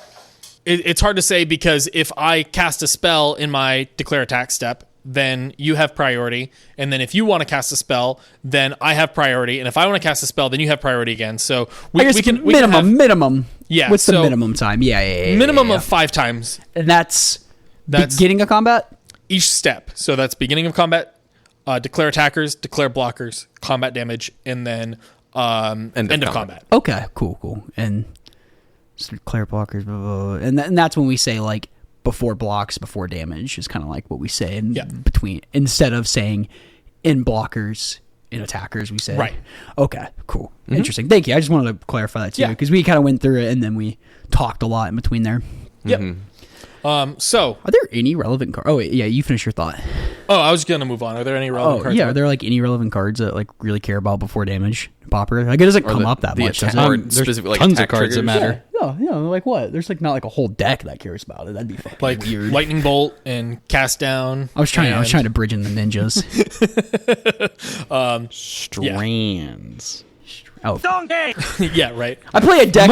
it's hard to say, because if I cast a spell in my declare attack step, then you have priority, and then if you want to cast a spell, then I have priority, and if I want to cast a spell, then you have priority again. So we can minimum. Yeah. What's the so minimum time? Yeah. Minimum of 5 times, and that's beginning of combat. Each step. So that's beginning of combat, declare attackers, declare blockers, combat damage, and then end of combat. Okay, cool. And so declare blockers, blah, blah, blah. And that's when we say like before blocks, before damage is kind of like what we say in between, instead of saying in blockers, in attackers, we say. Right. Okay, cool. Mm-hmm. Interesting. Thank you. I just wanted to clarify that too, because we kind of went through it and then we talked a lot in between there. Yep. So are there any relevant cards? Oh wait, yeah, you finish your thought. Oh, I was gonna move on. Are there any relevant cards? Yeah, are there like any relevant cards that like really care about before damage? Pauper, like it doesn't come up that much. Does it? Or specific, like tons of cards that matter. Yeah, like what? There's like not like a whole deck that cares about it. That'd be fucking like weird. Lightning bolt and cast down. I was trying to bridge in the ninjas. Strands. Oh. Yeah, right. I play a deck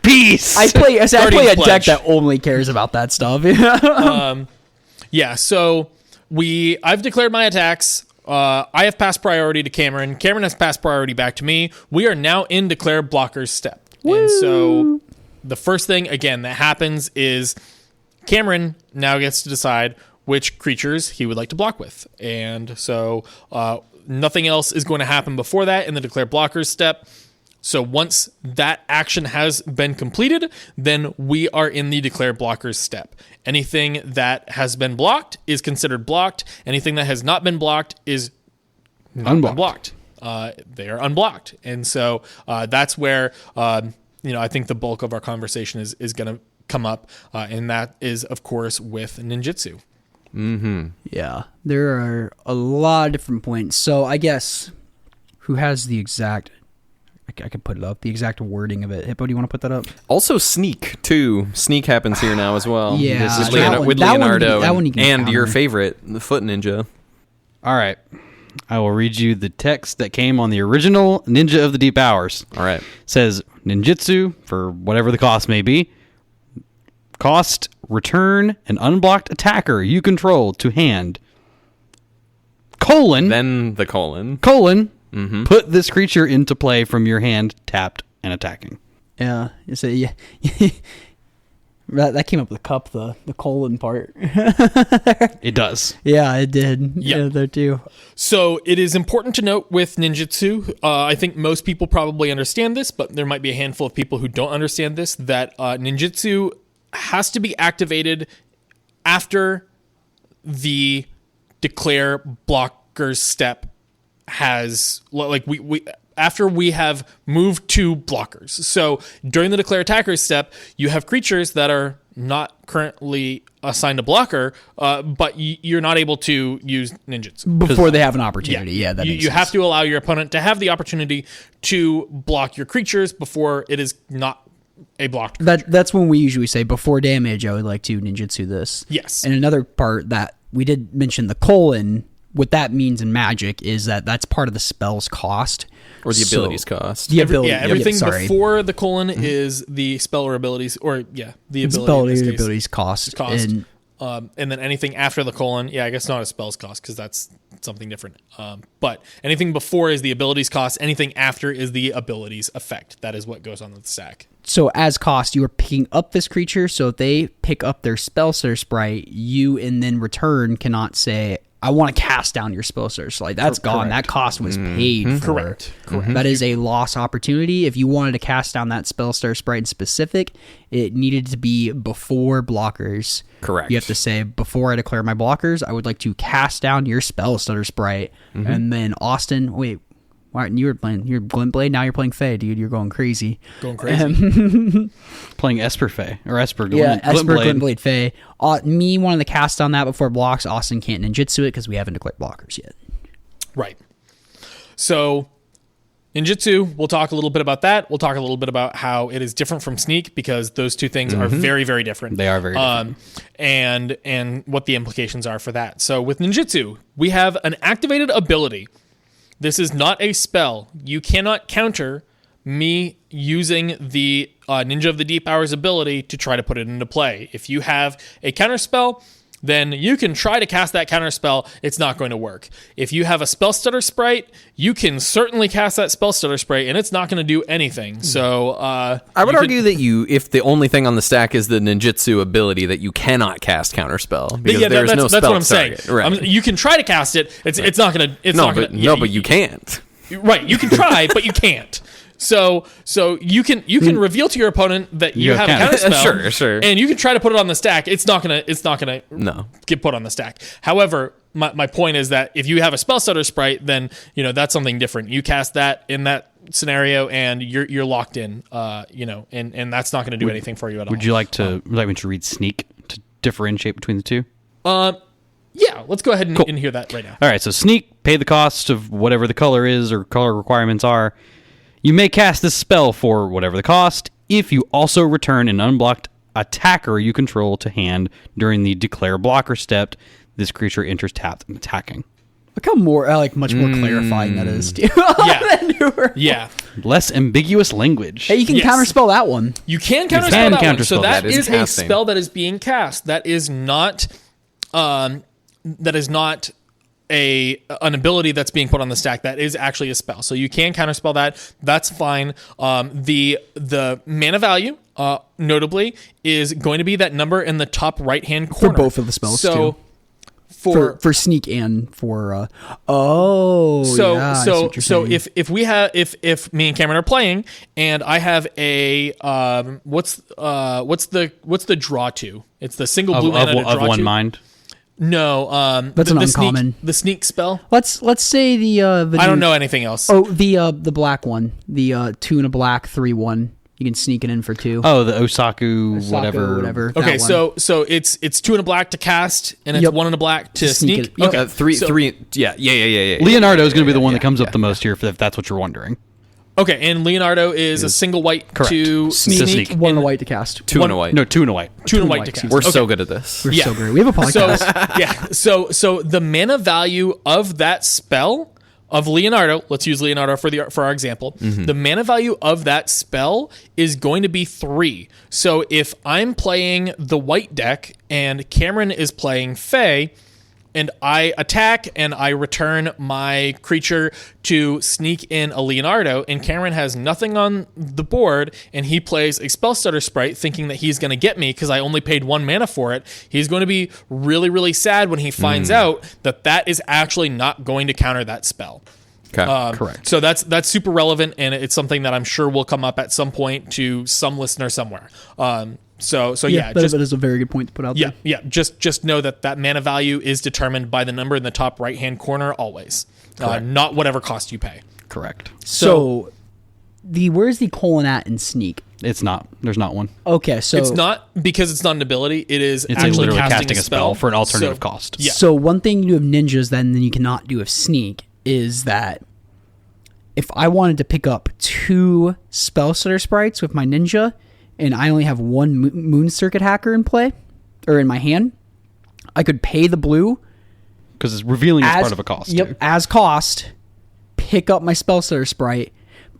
peace. I play a deck that only cares about that stuff. Yeah, so I've declared my attacks. I have passed priority to Cameron. Cameron has passed priority back to me. We are now in declare blocker's step. Woo! And so the first thing, again, that happens is Cameron now gets to decide which creatures he would like to block with. And so nothing else is going to happen before that in the declare blocker's step. So once that action has been completed, then we are in the declare blockers step. Anything that has been blocked is considered blocked. Anything that has not been blocked is unblocked. They are unblocked. And so that's where, I think the bulk of our conversation is going to come up. And that is, of course, with ninjutsu. Mm-hmm. Yeah, there are a lot of different points. So I guess who has the exact... I could put it up. The exact wording of it. Hippo, do you want to put that up? Also, sneak too. Sneak happens here now as well. Yeah, with Leonardo and your counter. favorite, the Foot Ninja. All right. I will read you the text that came on the original Ninja of the Deep Hours. All right. It says, ninjutsu, for whatever the cost may be, cost, return an unblocked attacker you control to hand, then the colon, Mm-hmm. Put this creature into play from your hand, tapped and attacking. Yeah. Yeah. That came up with the cup, the colon part. It does. Yeah, it did. Yeah. Yeah, there too. So it is important to note with ninjutsu, I think most people probably understand this, but there might be a handful of people who don't understand this, that ninjutsu has to be activated after the declare blockers step has, like, we after we have moved to blockers. So during the declare attackers step, you have creatures that are not currently assigned a blocker, but you're not able to use ninjutsu Before they have an opportunity. Yeah, that makes you sense. have to allow your opponent to have the opportunity to block your creatures before it is not a blocked creature. That's when we usually say, before damage, I would like to ninjutsu this. Yes. And another part that we did mention, the colon, what that means in Magic is that's part of the spell's cost. Or the abilities cost. The ability. Everything sorry. before the colon is the spell or abilities, or the It's ability in this case. abilities cost. And And then anything after the colon, I guess not a spell's cost because that's something different. But anything before is the abilities cost. Anything after is the abilities effect. That is what goes on the stack. so as cost, you are picking up this creature. So if they pick up their spell stutter sprite, you in then return cannot say, I want to cast down your spell stutter. So like that's gone. That cost was paid for. Correct. That is a lost opportunity. If you wanted to cast down that spell stutter sprite in specific, it needed to be before blockers. Correct. You have to say, before I declare my blockers, I would like to cast down your spell stutter sprite. And then Austin, wait, Martin, you were playing your Glintblade, now you're playing Fae, dude. You're going crazy. Playing Esper Fae, or Esper Yeah, Esper Glintblade. Glintblade Fae. Me wanting to cast on that before blocks. Austin can't ninjutsu it because we haven't declared blockers yet. Right. So ninjutsu, we'll talk a little bit about that. We'll talk a little bit about how it is different from sneak because those two things are very, very different. They are very different. And what the implications are for that. So with ninjutsu, we have an activated ability. This is not a spell. You cannot counter me using the Ninja of the Deep Hours ability to try to put it into play. If you have a counter spell, then you can try to cast that counter spell. It's not going to work. If you have a spell stutter sprite, you can certainly cast that spell stutter sprite, and it's not going to do anything. So I would argue that if the only thing on the stack is the ninjutsu ability, that you cannot cast counterspell because there's no spell that's what I'm saying. target. Right. You can try to cast it. It's not going to. But you can't. Right, you can try, but you can't. So you can reveal to your opponent that you have a counter spell. Sure. And you can try to put it on the stack. It's not gonna No. get put on the stack. However, my point is that if you have a spell stutter sprite, then that's something different. You cast that in that scenario and you're locked in. And that's not gonna do anything for you at all. Would you like me to read sneak to differentiate between the two? Yeah, let's go ahead and hear that right now. All right, so sneak, pay the cost of whatever the color is or color requirements are. You may cast this spell for whatever the cost if you also return an unblocked attacker you control to hand during the declare blocker step. This creature enters tapped and attacking. Look how much more clarifying that is, too. Yeah. Less ambiguous language. Hey, you can counterspell that one. You can counterspell that one. So counterspell that that. is a Casting. spell that is being cast. That is not an ability that's being put on the stack. That is actually a spell, so you can counterspell that. That's fine. The mana value, notably, is going to be that number in the top right hand corner For both of the spells, so, too. For sneak and for yeah, I see what you're so saying. if me and Cameron are playing and I have a what's the draw to? It's the single blue mana to draw of one to. mind. No, That's an the uncommon. the sneak spell. Let's say the I don't know anything else. Oh, the black one, the 2 and a black 3/1. You can sneak it in for 2. Oh, the Osaku, whatever. that Okay, one. so it's 2 and a black to cast, and it's 1 and a black to sneak sneak. it. Yep. Okay, Three. so- Yeah. Leonardo is going to be the one that comes up the most here, if that's what you're wondering. Okay, and Leonardo is a single white Correct. to Sneak. sneak. 1 and a white to cast. 2 and a white. No, 2 and a white. 2 and a white white, to cast. We're Okay. so good at this. We're so great. We have a podcast. So the mana value of that spell of Leonardo, let's use Leonardo for our example. The mana value of that spell is going to be 3. So if I'm playing the white deck and Cameron is playing Fae, and I attack and I return my creature to sneak in a Leonardo, and Cameron has nothing on the board, and he plays a Spell Stutter Sprite thinking that he's going to get me because I only paid 1 mana for it, he's going to be really, really sad when he finds out that that is actually not going to counter that spell. Okay. Correct. So that's super relevant, and it's something that I'm sure will come up at some point to some listener somewhere. So yeah, that is a very good point to put out there. yeah. Just know that mana value is determined by the number in the top right hand corner always, not whatever cost you pay. Correct. So where's the colon at in sneak? It's not. There's not one. Okay, so It's not because it's not an ability. It is It's actually literally casting a spell for an alternative So- cost. Yeah. So one thing you do of ninjas then you cannot do of sneak is that if I wanted to pick up 2 spell stutter sprites with my ninja and I only have 1 moon circuit hacker in play or in my hand, I could pay the blue Because it's revealing as part of a cost. Yep, too. as cost, pick up my spell stutter sprite,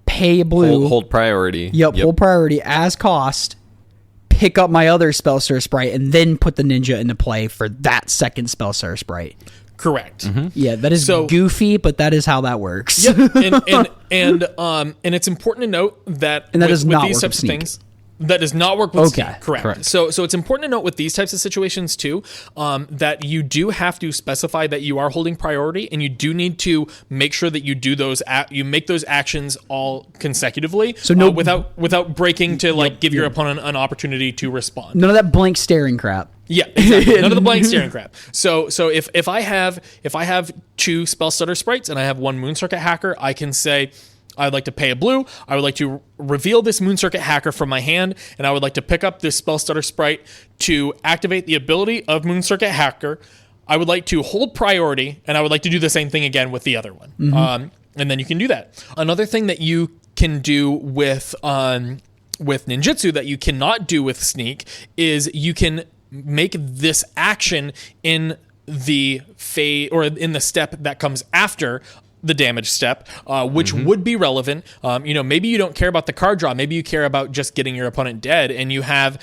pay a blue. Hold priority. Yep, hold priority as cost. Pick up my other spell stutter sprite and then put the ninja into play for that second spell stutter sprite. Correct. Yeah, that is So- goofy, but that is how that works. Yep. and it's important to note that And that with, does with not these work types with of sneak. things. That does not work with Okay. sneak. Correct. Correct. So it's important to note with these types of situations too, that you do have to specify that you are holding priority, and you do need to make sure that you do those. You make those actions all consecutively, So no- without breaking to give your opponent an opportunity to respond. None of that blank staring crap. Yeah, exactly. None of the blank staring crap. So if I have 2 spell stutter sprites and I have 1 moon circuit hacker, I can say I'd like to pay a blue. I would like to reveal this moon circuit hacker from my hand, and I would like to pick up this spell stutter sprite to activate the ability of moon circuit hacker. I would like to hold priority, and I would like to do the same thing again with the other one. And then you can do that. Another thing that you can do with ninjutsu that you cannot do with sneak is you can make this action in the phase or in the step that comes after the damage step, which would be relevant. Maybe you don't care about the card draw. Maybe you care about just getting your opponent dead, and you have,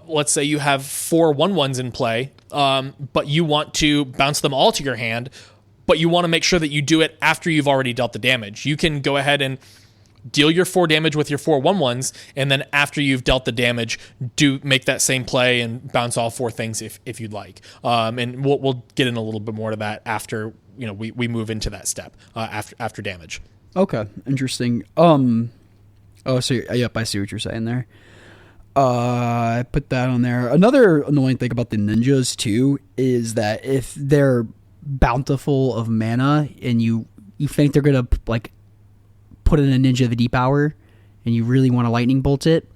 let's say you have 4 1/1s in play, but you want to bounce them all to your hand, but you want to make sure that you do it after you've already dealt the damage. You can go ahead and deal your 4 damage with your 4 1/1s, and then after you've dealt the damage, make that same play and bounce all 4 things if you'd like. And we'll get in a little bit more to that after we move into that step after damage. Okay, interesting. Yep, I see what you're saying there. I put that on there. Another annoying thing about the ninjas too is that if they're bountiful of mana and you think they're gonna put in a ninja of the deep hour and you really want to lightning bolt it.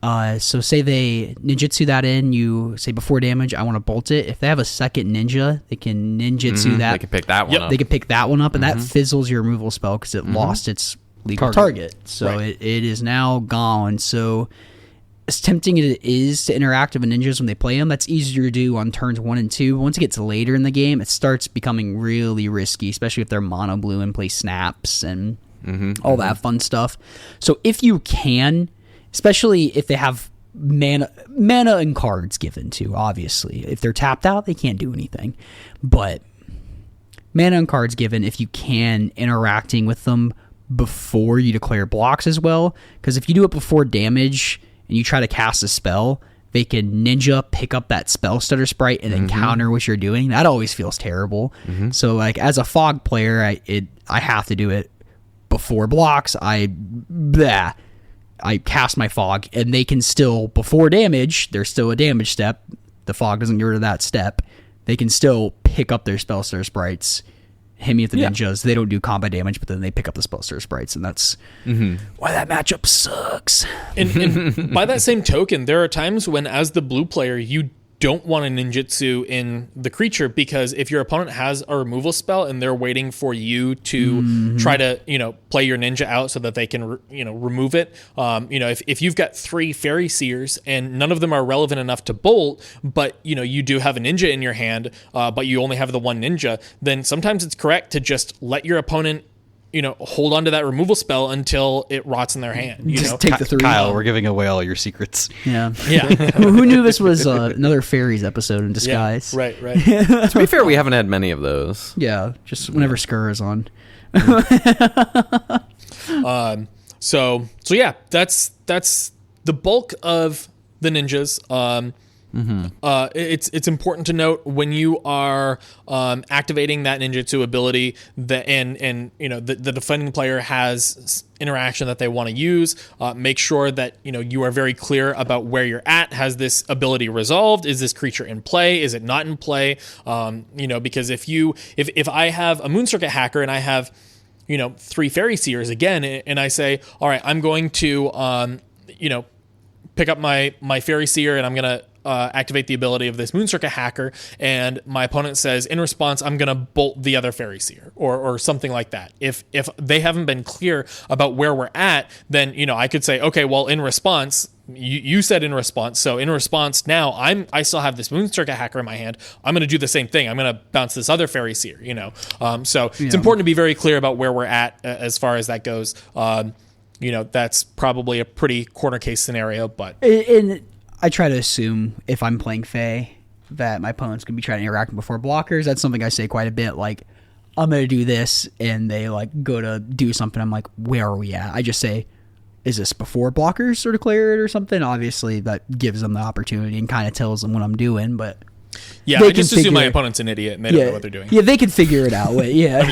So say they ninjutsu that in, you say before damage, I want to bolt it. If they have a second ninja, they can ninjutsu that. They can pick that one up. They can pick that one up, and that fizzles your removal spell because it lost its legal target. So Right. it is now gone. So as tempting as it is to interact with ninjas when they play them, that's easier to do on turns 1 and 2. Once it gets later in the game, it starts becoming really risky, especially if they're mono blue and play snaps and all that fun stuff. So if you can, especially if they have mana and cards given to. Obviously, if they're tapped out, they can't do anything. But mana and cards given if you can, interacting with them before you declare blocks as well. Because if you do it before damage and you try to cast a spell, they can ninja pick up that spell stutter sprite and then counter what you're doing. That always feels terrible. So like as a fog player, I have to do it before blocks. I cast my fog and they can still, before damage, there's still a damage step. The fog doesn't get rid of that step. They can still pick up their spell stutter sprites, hit me with the ninjas. They don't do combat damage, but then they pick up the spell stutter sprites, and that's why that matchup sucks. And by that same token, there are times when, as the blue player, you don't want a ninjutsu in the creature, because if your opponent has a removal spell and they're waiting for you to try to, play your ninja out so that they can, remove it. If you've got 3 Fairy Seers and none of them are relevant enough to bolt, but, you do have a ninja in your hand, but you only have the 1 ninja, then sometimes it's correct to just let your opponent hold on to that removal spell until it rots in their hand. Just take the 3. Kyle, we're giving away all your secrets. Yeah. Who knew this was another fairies episode in disguise? Yeah, right. To be fair, we haven't had many of those. Yeah, just whenever Skur is on. So yeah, that's the bulk of the ninjas. It's important to note when you are activating that ninjutsu ability that and the defending player has interaction that they want to use. Make sure that you are very clear about where you're at. Has this ability resolved? Is this creature in play? Is it not in play? Because if I have a Moon Circuit hacker and I have 3 Fairy Seers again, and I say, all right, I'm going to pick up my Fairy Seer and I'm gonna activate the ability of this Moon Circuit hacker, and my opponent says, in response, I'm going to bolt the other Fairy Seer or something like that. If they haven't been clear about where we're at, then, I could say, okay, well, in response, you said in response. So in response now, I still have this Moon Circuit hacker in my hand. I'm going to do the same thing. I'm going to bounce this other Fairy Seer, So it's important to be very clear about where we're at as far as that goes. That's probably a pretty corner case scenario, but... I try to assume if I'm playing Fae that my opponent's going to be trying to interact before blockers. That's something I say quite a bit. Like, I'm going to do this, and they go to do something. I'm like, where are we at? I just say, is this before blockers are declared or something? Obviously, that gives them the opportunity and kind of tells them what I'm doing, but... Yeah, I just assume my opponent's an idiot and they don't know what they're doing. Yeah, they can figure it out. Yeah,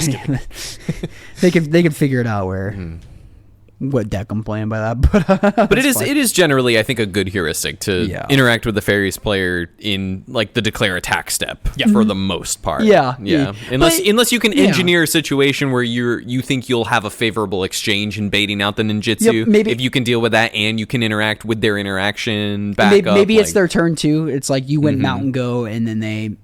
they can figure it out where... what deck I'm playing by that, but it is generally, I think, a good heuristic to interact with the Fairies player in the declare attack step for the most part. Yeah. Unless you can engineer a situation where you think you'll have a favorable exchange in baiting out the ninjutsu. Maybe if you can deal with that and you can interact with their interaction back up. Maybe it's their turn 2. It's like you went Mountain Go and then they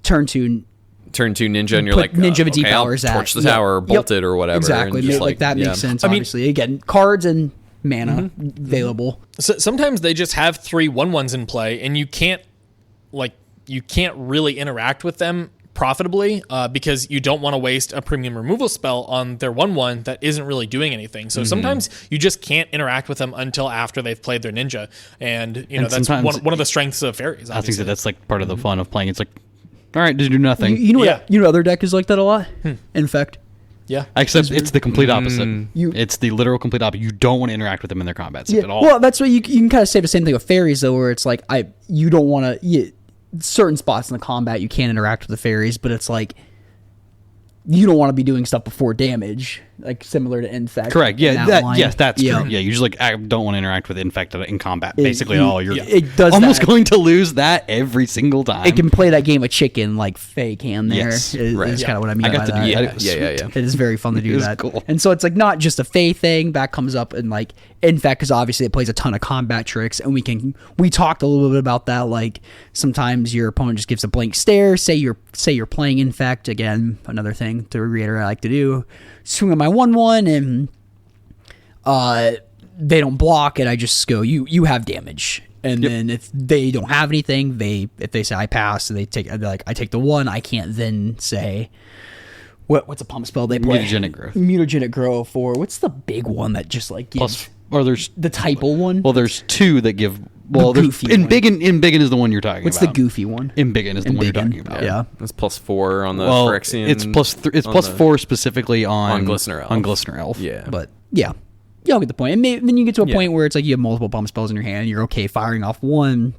turn 2 ninja and you're like, ninja okay, powers I'll torch the tower or bolt it or whatever. Exactly. And that makes sense. Obviously, again, cards and mana available. So sometimes they just have 3 1/1s in play, and you can't really interact with them profitably because you don't want to waste a premium removal spell on their 1/1 that isn't really doing anything. So sometimes you just can't interact with them until after they've played their ninja, and that's one of the strengths of Fairies. Obviously. I think that's part of the fun of playing. It's like, all right, to do nothing. You know other deck is like that a lot? Infect. Yeah. Except it's the complete opposite. It's the literal complete opposite. You don't want to interact with them in their combat at all. Well, that's what you can kind of say the same thing with Fairies, though, where it's like, you don't want to... certain spots in the combat, you can't interact with the Fairies, but it's like, you don't want to be doing stuff before damage, like similar to Infect. Correct. Yeah. That's true. Yeah. You just I don't want to interact with Infect in combat. Basically, it does almost going to lose that every single time. It can play that game of chicken like Faye can. There is kind of what I mean. I got by to that. do that. It is very fun to do that. Cool. And so it's like not just a Faye thing that comes up in like Infect, because obviously it plays a ton of combat tricks, and we talked a little bit about that. Like sometimes your opponent just gives a blank stare. Say you're playing Infect, again, another thing to reiterate I like to do. Swing on my 1/1 and they don't block, and I just go, you have damage. And then if they don't have anything, if they say I pass, and I take the 1, I can't then say what's a pump spell they play? Mutagenic growth for what's the big one that just like gives there's the typal one. Well, there's 2 that give Well, goofy one. Embiggen is the one you're talking What's about. the goofy one? Embiggen is the one you're Embiggen, talking about. Yeah. It's +4 on the Well, Phyrexian. it's +4 specifically on Glistener Elf. On Glistener Elf. Yeah. But yeah, y'all get the point. And then you get to a point where it's like you have multiple bomb spells in your hand. And you're okay firing off one.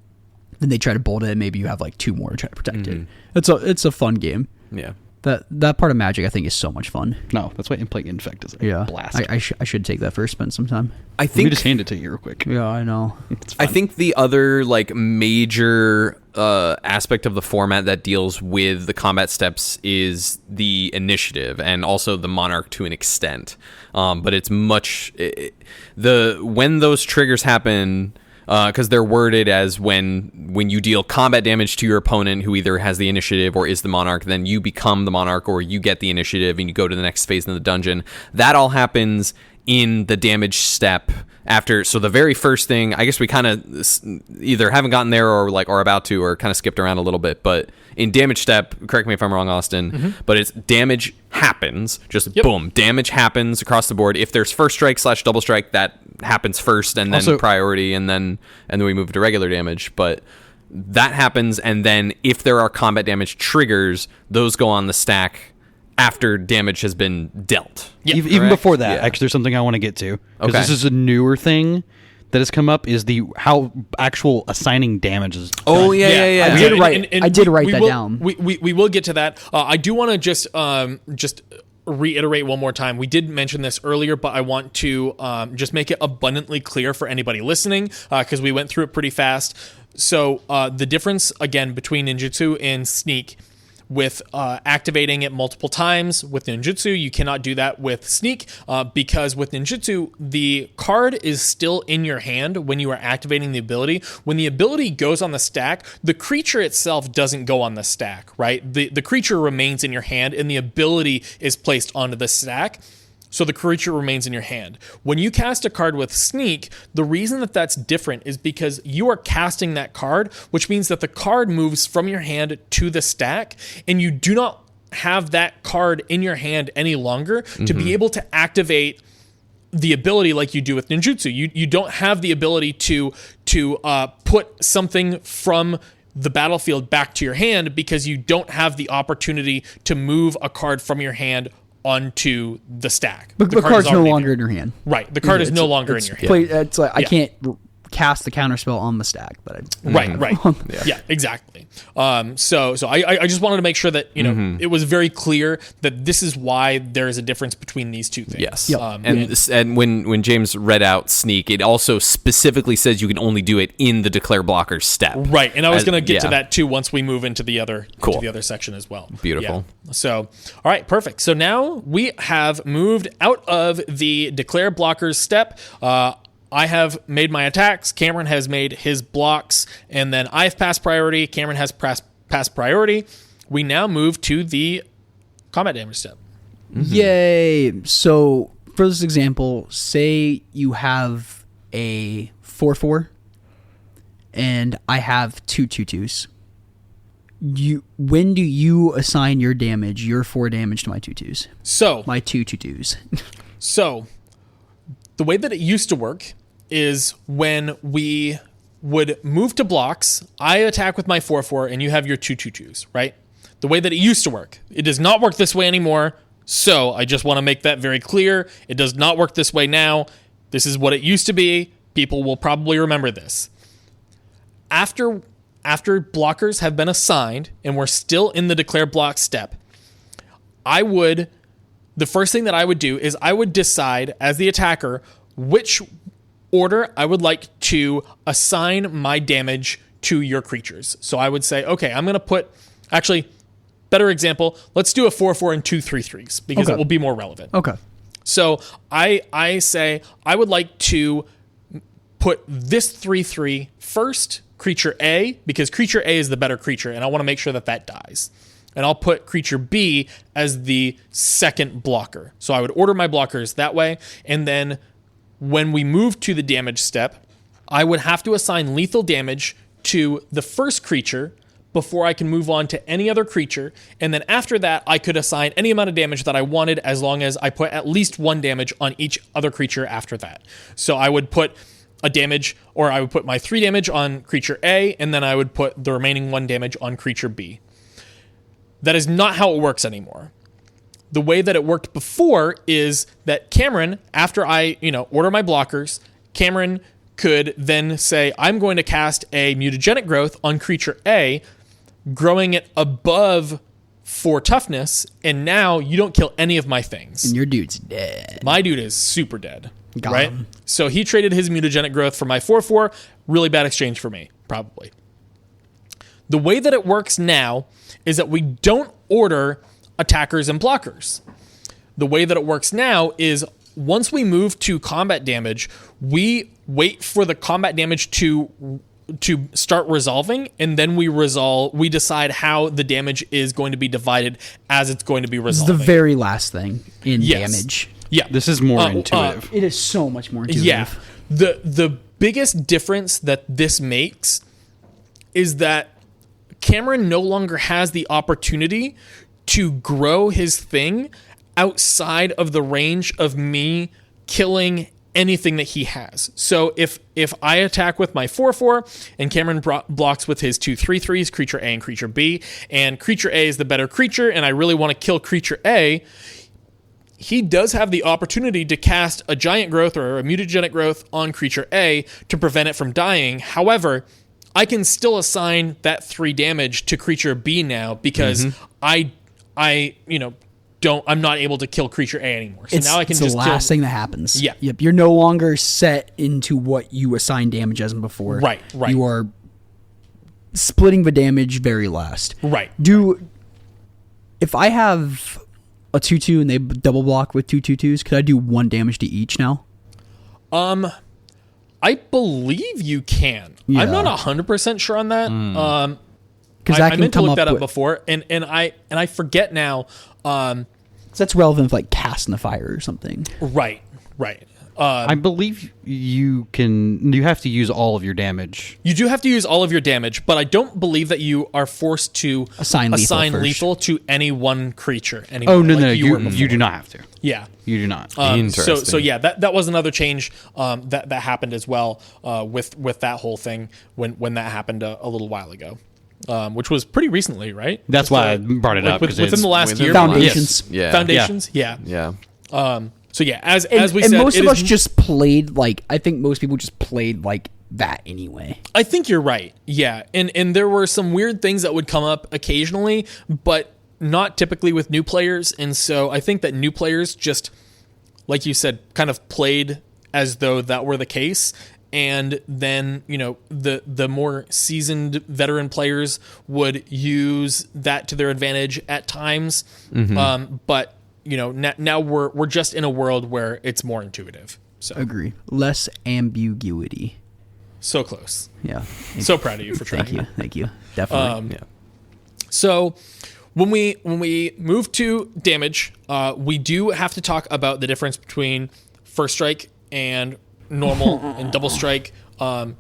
Then they try to bolt it. And maybe you have like 2 more to try to protect it. It's a fun game. Yeah. That part of Magic I think is so much fun. No, that's why Implant Infect is a blast. I should take that for a spin sometime. I Let me think just hand it to you real quick. Yeah, I know. I think the other like major aspect of the format that deals with the combat steps is the initiative and also the Monarch to an extent. But it's much when those triggers happen. Because they're worded as when you deal combat damage to your opponent who either has the initiative or is the Monarch, then you become the Monarch or you get the initiative and you go to the next phase in the dungeon. That all happens in the damage step after. So the very first thing, I guess we kind of either haven't gotten there or are about to, or kind of skipped around a little bit. But in damage step, correct me if I'm wrong, Austin, but it's damage happens. Just boom, damage happens across the board. If there's first strike / double strike, that happens first, and then priority, and then we move to regular damage. But that happens, and then if there are combat damage triggers, those go on the stack after damage has been dealt. Yeah, even before that, actually, there's something I want to get to, because this is a newer thing that has come up, is how actual assigning damage is done. Oh yeah. I did write that down. We will get to that. I do want to just reiterate one more time. We did mention this earlier, but I want to just make it abundantly clear for anybody listening, because we went through it pretty fast. So the difference again between ninjutsu and sneak, with activating it multiple times with ninjutsu, you cannot do that with sneak, because with ninjutsu, the card is still in your hand when you are activating the ability. When the ability goes on the stack, the creature itself doesn't go on the stack, right? The creature remains in your hand and the ability is placed onto the stack. So the creature remains in your hand. When you cast a card with sneak, the reason that that's different is because you are casting that card, which means that the card moves from your hand to the stack, and you do not have that card in your hand any longer to be able to activate the ability like you do with ninjutsu. You don't have the ability to put something from the battlefield back to your hand because you don't have the opportunity to move a card from your hand onto the stack. But the card's no longer in your hand. Right. The card is no longer in your hand. It's like I can't cast the counterspell on the stack. Right. Yeah, exactly. So I just wanted to make sure that, it was very clear that this is why there is a difference between these two things. Yes. Yep. And when James read out sneak, it also specifically says you can only do it in the declare blocker step. Right. And I was going to get to that too once we move into the other section as well. Beautiful. Yeah. So, all right, perfect. So now we have moved out of the declare blockers step. I have made my attacks, Cameron has made his blocks, and then I've passed priority, Cameron has passed priority. We now move to the combat damage step. Yay! So, for this example, say you have a 4/4, and I have 2 2/2s. When do you assign your damage, your 4 damage to my 2/2s? So, my 2 2/2s. So, the way that it used to work is when we would move to blocks, I attack with my 4/4 and you have your 2 2/2s, right? The way that it used to work. It does not work this way anymore, so I just want to make that very clear. It does not work this way now. This is what it used to be. People will probably remember this. After blockers have been assigned and we're still in the declare block step, the first thing that I would do is I would decide as the attacker which order I would like to assign my damage to your creatures. So I would say, okay, I'm going to put, actually, better example, let's do a 4/4 and 2 3/3s because it will be more relevant. Okay. So I say I would like to put this 3/3 first, creature A, because creature A is the better creature, and I want to make sure that dies. And I'll put creature B as the second blocker. So I would order my blockers that way, and then when we move to the damage step, I would have to assign lethal damage to the first creature before I can move on to any other creature. And then after that, I could assign any amount of damage that I wanted as long as I put at least 1 damage on each other creature after that. So I would put a damage, or I would put my 3 damage on creature A, and then I would put the remaining 1 damage on creature B. That is not how it works anymore. The way that it worked before is that Cameron, after I, order my blockers, Cameron could then say, I'm going to cast a mutagenic growth on creature A, growing it above 4 toughness, and now you don't kill any of my things. And your dude's dead. My dude is super dead. Got right? him. So he traded his mutagenic growth for my 4/4. Really bad exchange for me, probably. The way that it works now is that we don't order attackers and blockers. The way that it works now is once we move to combat damage, we wait for the combat damage to start resolving, and then we decide how the damage is going to be divided as it's going to be It's resolving. the very last thing in Yes. damage. Yeah. This is more intuitive. It is so much more intuitive. Yeah. The biggest difference that this makes is that Cameron no longer has the opportunity to grow his thing outside of the range of me killing anything that he has. So if I attack with my 4/4 and Cameron blocks with his 2 3/3s, creature A and creature B, and creature A is the better creature and I really want to kill creature A, he does have the opportunity to cast a giant growth or a mutagenic growth on creature A to prevent it from dying. However, I can still assign that 3 damage to creature B now because I'm not able to kill creature A anymore. So now I can it's just the last thing that happens. Yeah. Yep. You're no longer set into what you assign damage as before. Right. You are splitting the damage very last. Right. If I have a 2/2 and they double block with 2 2/2s, could I do 1 damage to each now? I believe you can. Yeah. I'm not 100% sure on that. Because I meant to look that up before, and I forget now. That's relevant for like casting the fire or something. Right. I believe you have to use all of your damage. You do have to use all of your damage, but I don't believe that you are forced to Assign lethal to any one creature anymore. Oh, no, like no, you were you before. do not have to. Yeah. You do not. Interesting. So yeah, that was another change that happened as well with that whole thing when that happened a little while ago, which was pretty recently, right? That's Just, why I brought it up. within It's the last within year. the Foundations. last- Yeah. Foundations. Yeah. Yeah. So yeah, as we said, most it of is us just played I think most people just played like that anyway. I think you're right. Yeah. And there were some weird things that would come up occasionally, but not typically with new players. And so I think that new players just, like you said, kind of played as though that were the case. And then, the more seasoned veteran players would use that to their advantage at times. But, now we're just in a world where it's more intuitive. So Agree. Less ambiguity. so close. Yeah. So proud of you for trying. Thank you. Definitely. So when we move to damage, we do have to talk about the difference between first strike and normal and double strike.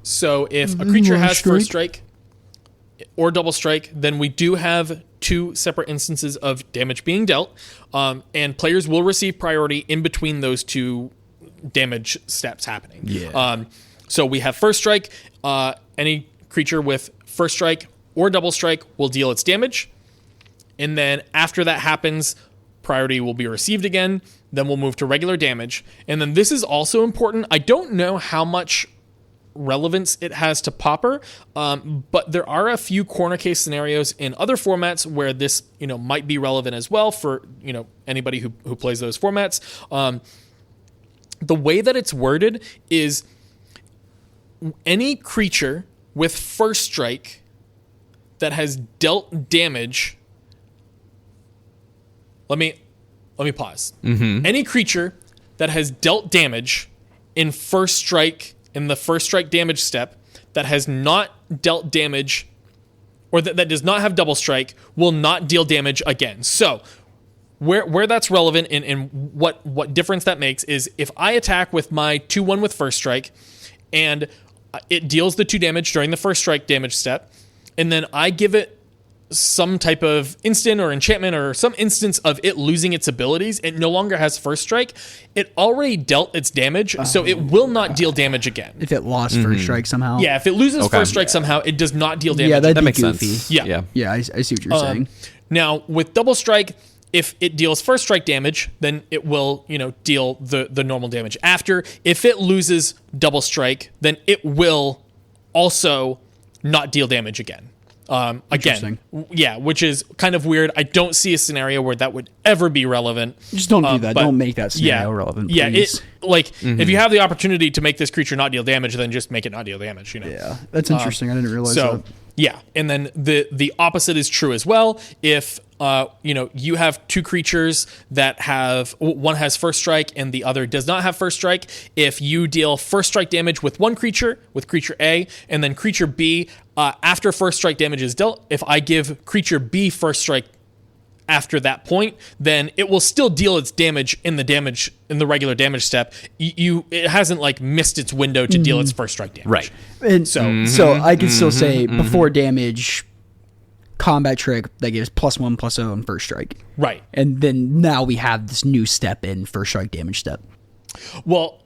So if a creature has first strike or double strike, then we do have 2 separate instances of damage being dealt, and players will receive priority in between those 2 damage steps happening. Yeah. So we have first strike. Any creature with first strike or double strike will deal its damage. And then after that happens, priority will be received again. Then we'll move to regular damage. And then this is also important. I don't know how much relevance it has to Pauper, but there are a few corner case scenarios in other formats where this, might be relevant as well for, anybody who plays those formats. The way that it's worded is any creature with first strike that has dealt damage. Let me pause. Any creature that has dealt damage in the first strike damage step that has not dealt damage or that does not have double strike will not deal damage again. So where that's relevant and what difference that makes is if I attack with my 2/1 with first strike and it deals the 2 damage during the first strike damage step, and then I give it some type of instant or enchantment or some instance of it losing its abilities, it no longer has first strike. It already dealt its damage, so it will not deal damage again. If it lost first strike somehow. Yeah, if it loses first strike somehow, it does not deal damage. Yeah, that'd That be makes goofy. sense. Yeah. Yeah, I see what you're saying. Now, with double strike, if it deals first strike damage, then it will, deal the normal damage after. If it loses double strike, then it will also not deal damage again. Again, yeah, which is kind of weird. I don't see a scenario where that would ever be relevant. Just don't do that. But Don't make that scenario relevant, Yeah, please. if you have the opportunity to make this creature not deal damage, then just make it not deal damage. Yeah, that's interesting. I didn't realize So that. yeah, and then the opposite is true as well. If you have two creatures that have one has first strike and the other does not have first strike. If you deal first strike damage with one creature, with creature A, and then creature B, after first strike damage is dealt, if I give creature B first strike after that point, then it will still deal its damage in the regular damage step. It hasn't missed its window to deal its first strike damage. Right. And so I could still say before damage, combat trick that gives +1/+0 on first strike. Right. And then now we have this new step in first strike damage step. Well,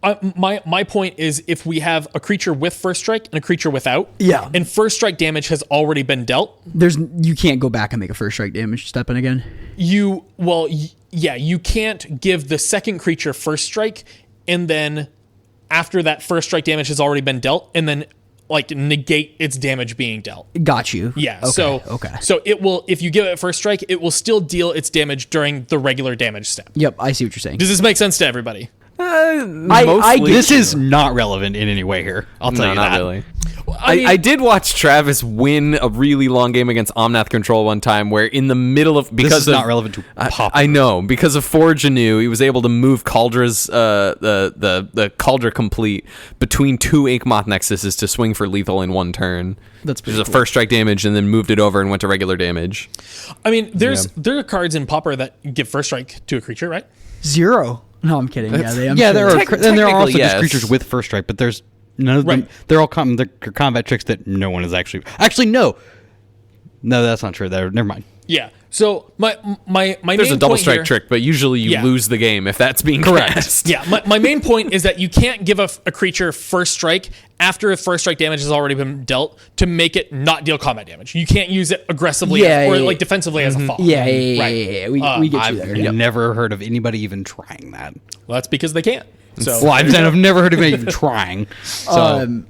my point is if we have a creature with first strike and a creature without, Yeah. and first strike damage has already been dealt, You can't go back and make a first strike damage step in again. you can't give the second creature first strike and then after that first strike damage has already been dealt and then negate its damage being dealt. Got you. Yeah. Okay. So it will, if you give it first strike, it will still deal its damage during the regular damage step. Yep, I see what you're saying. Does this make sense to everybody? Mostly. This is not relevant in any way here. I'll tell No, you not that. really. I mean- I did watch Travis win a really long game against Omnath Control one time where in the middle of This is not relevant to Pauper. I know, because of Forge Anew, he was able to move Caldra's the Caldra complete between two Inkmoth Nexuses to swing for lethal in one turn. That's Which pretty is a first strike damage and then moved it over and went to regular damage. I mean, there are cards in Pauper that give first strike to a creature, right? 0. No, I'm kidding. Yeah, I'm Yeah, sure. there are. Then there are also technically, yes. just creatures with first strike, but there's none of them. Right. They're all they're combat tricks that no one is actually. Actually, no. No, that's not true. Never mind. Yeah. So my There's main a double point strike here, trick, but usually you Yeah. lose the game if that's being Correct. cast. Yeah, my main point is that you can't give a creature first strike after first strike damage has already been dealt to make it not deal combat damage. You can't use it aggressively or defensively as a fall. Yeah, Right. We get you I've there. never heard of anybody even trying that. Well, that's because they can't. So Well, I've never heard of anybody even trying. So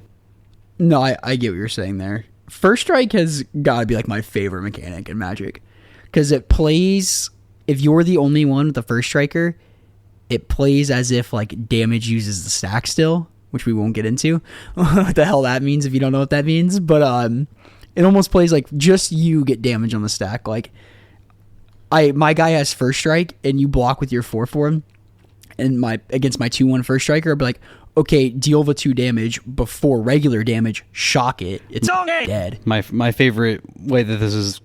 No, I get what you're saying there. First strike has got to be my favorite mechanic in Magic. Because it plays, if you're the only one with the first striker, it plays as if damage uses the stack still, which we won't get into. What the hell that means if you don't know what that means. But it almost plays just you get damage on the stack. My guy has first strike and you block with your 4/4 and against my 2/1 first striker, I'd be like, okay, deal the 2 damage before regular damage, shock it. It's dead. my favorite way that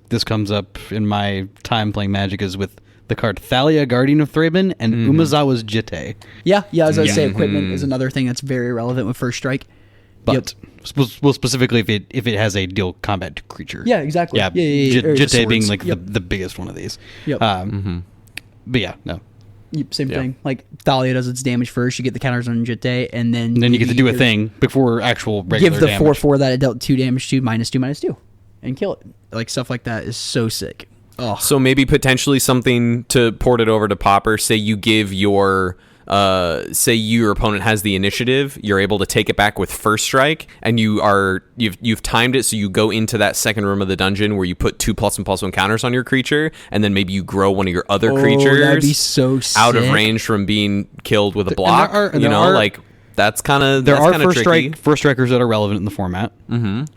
this comes up in my time playing Magic is with the card Thalia, Guardian of Thraben, and Umezawa's Jitte. Yeah, as I say, equipment is another thing that's very relevant with first strike. But well, specifically if it has a deal combat to creature. Yeah, exactly. Yeah, Yeah. Or the Jitte being swords. Yep. the biggest one of these. Yep. But yeah, no. Yep, same thing. Thalia does its damage first. You get the counters on Jitte, and then And then you get to do a thing before actual regular give the damage. 4/4 that it dealt 2 damage to -2/2, and kill it. Stuff like that is so sick. Oh, So maybe potentially something to port it over to Pauper. Say you give your opponent has the initiative, you're able to take it back with first strike, and you've timed it so you go into that second room of the dungeon where you put 2 +1/+1 counters on your creature, and then maybe you grow one of your other creatures that'd be so out of sick. range from being killed with a block. That's kind of There are tricky. first strikers that are relevant in the format.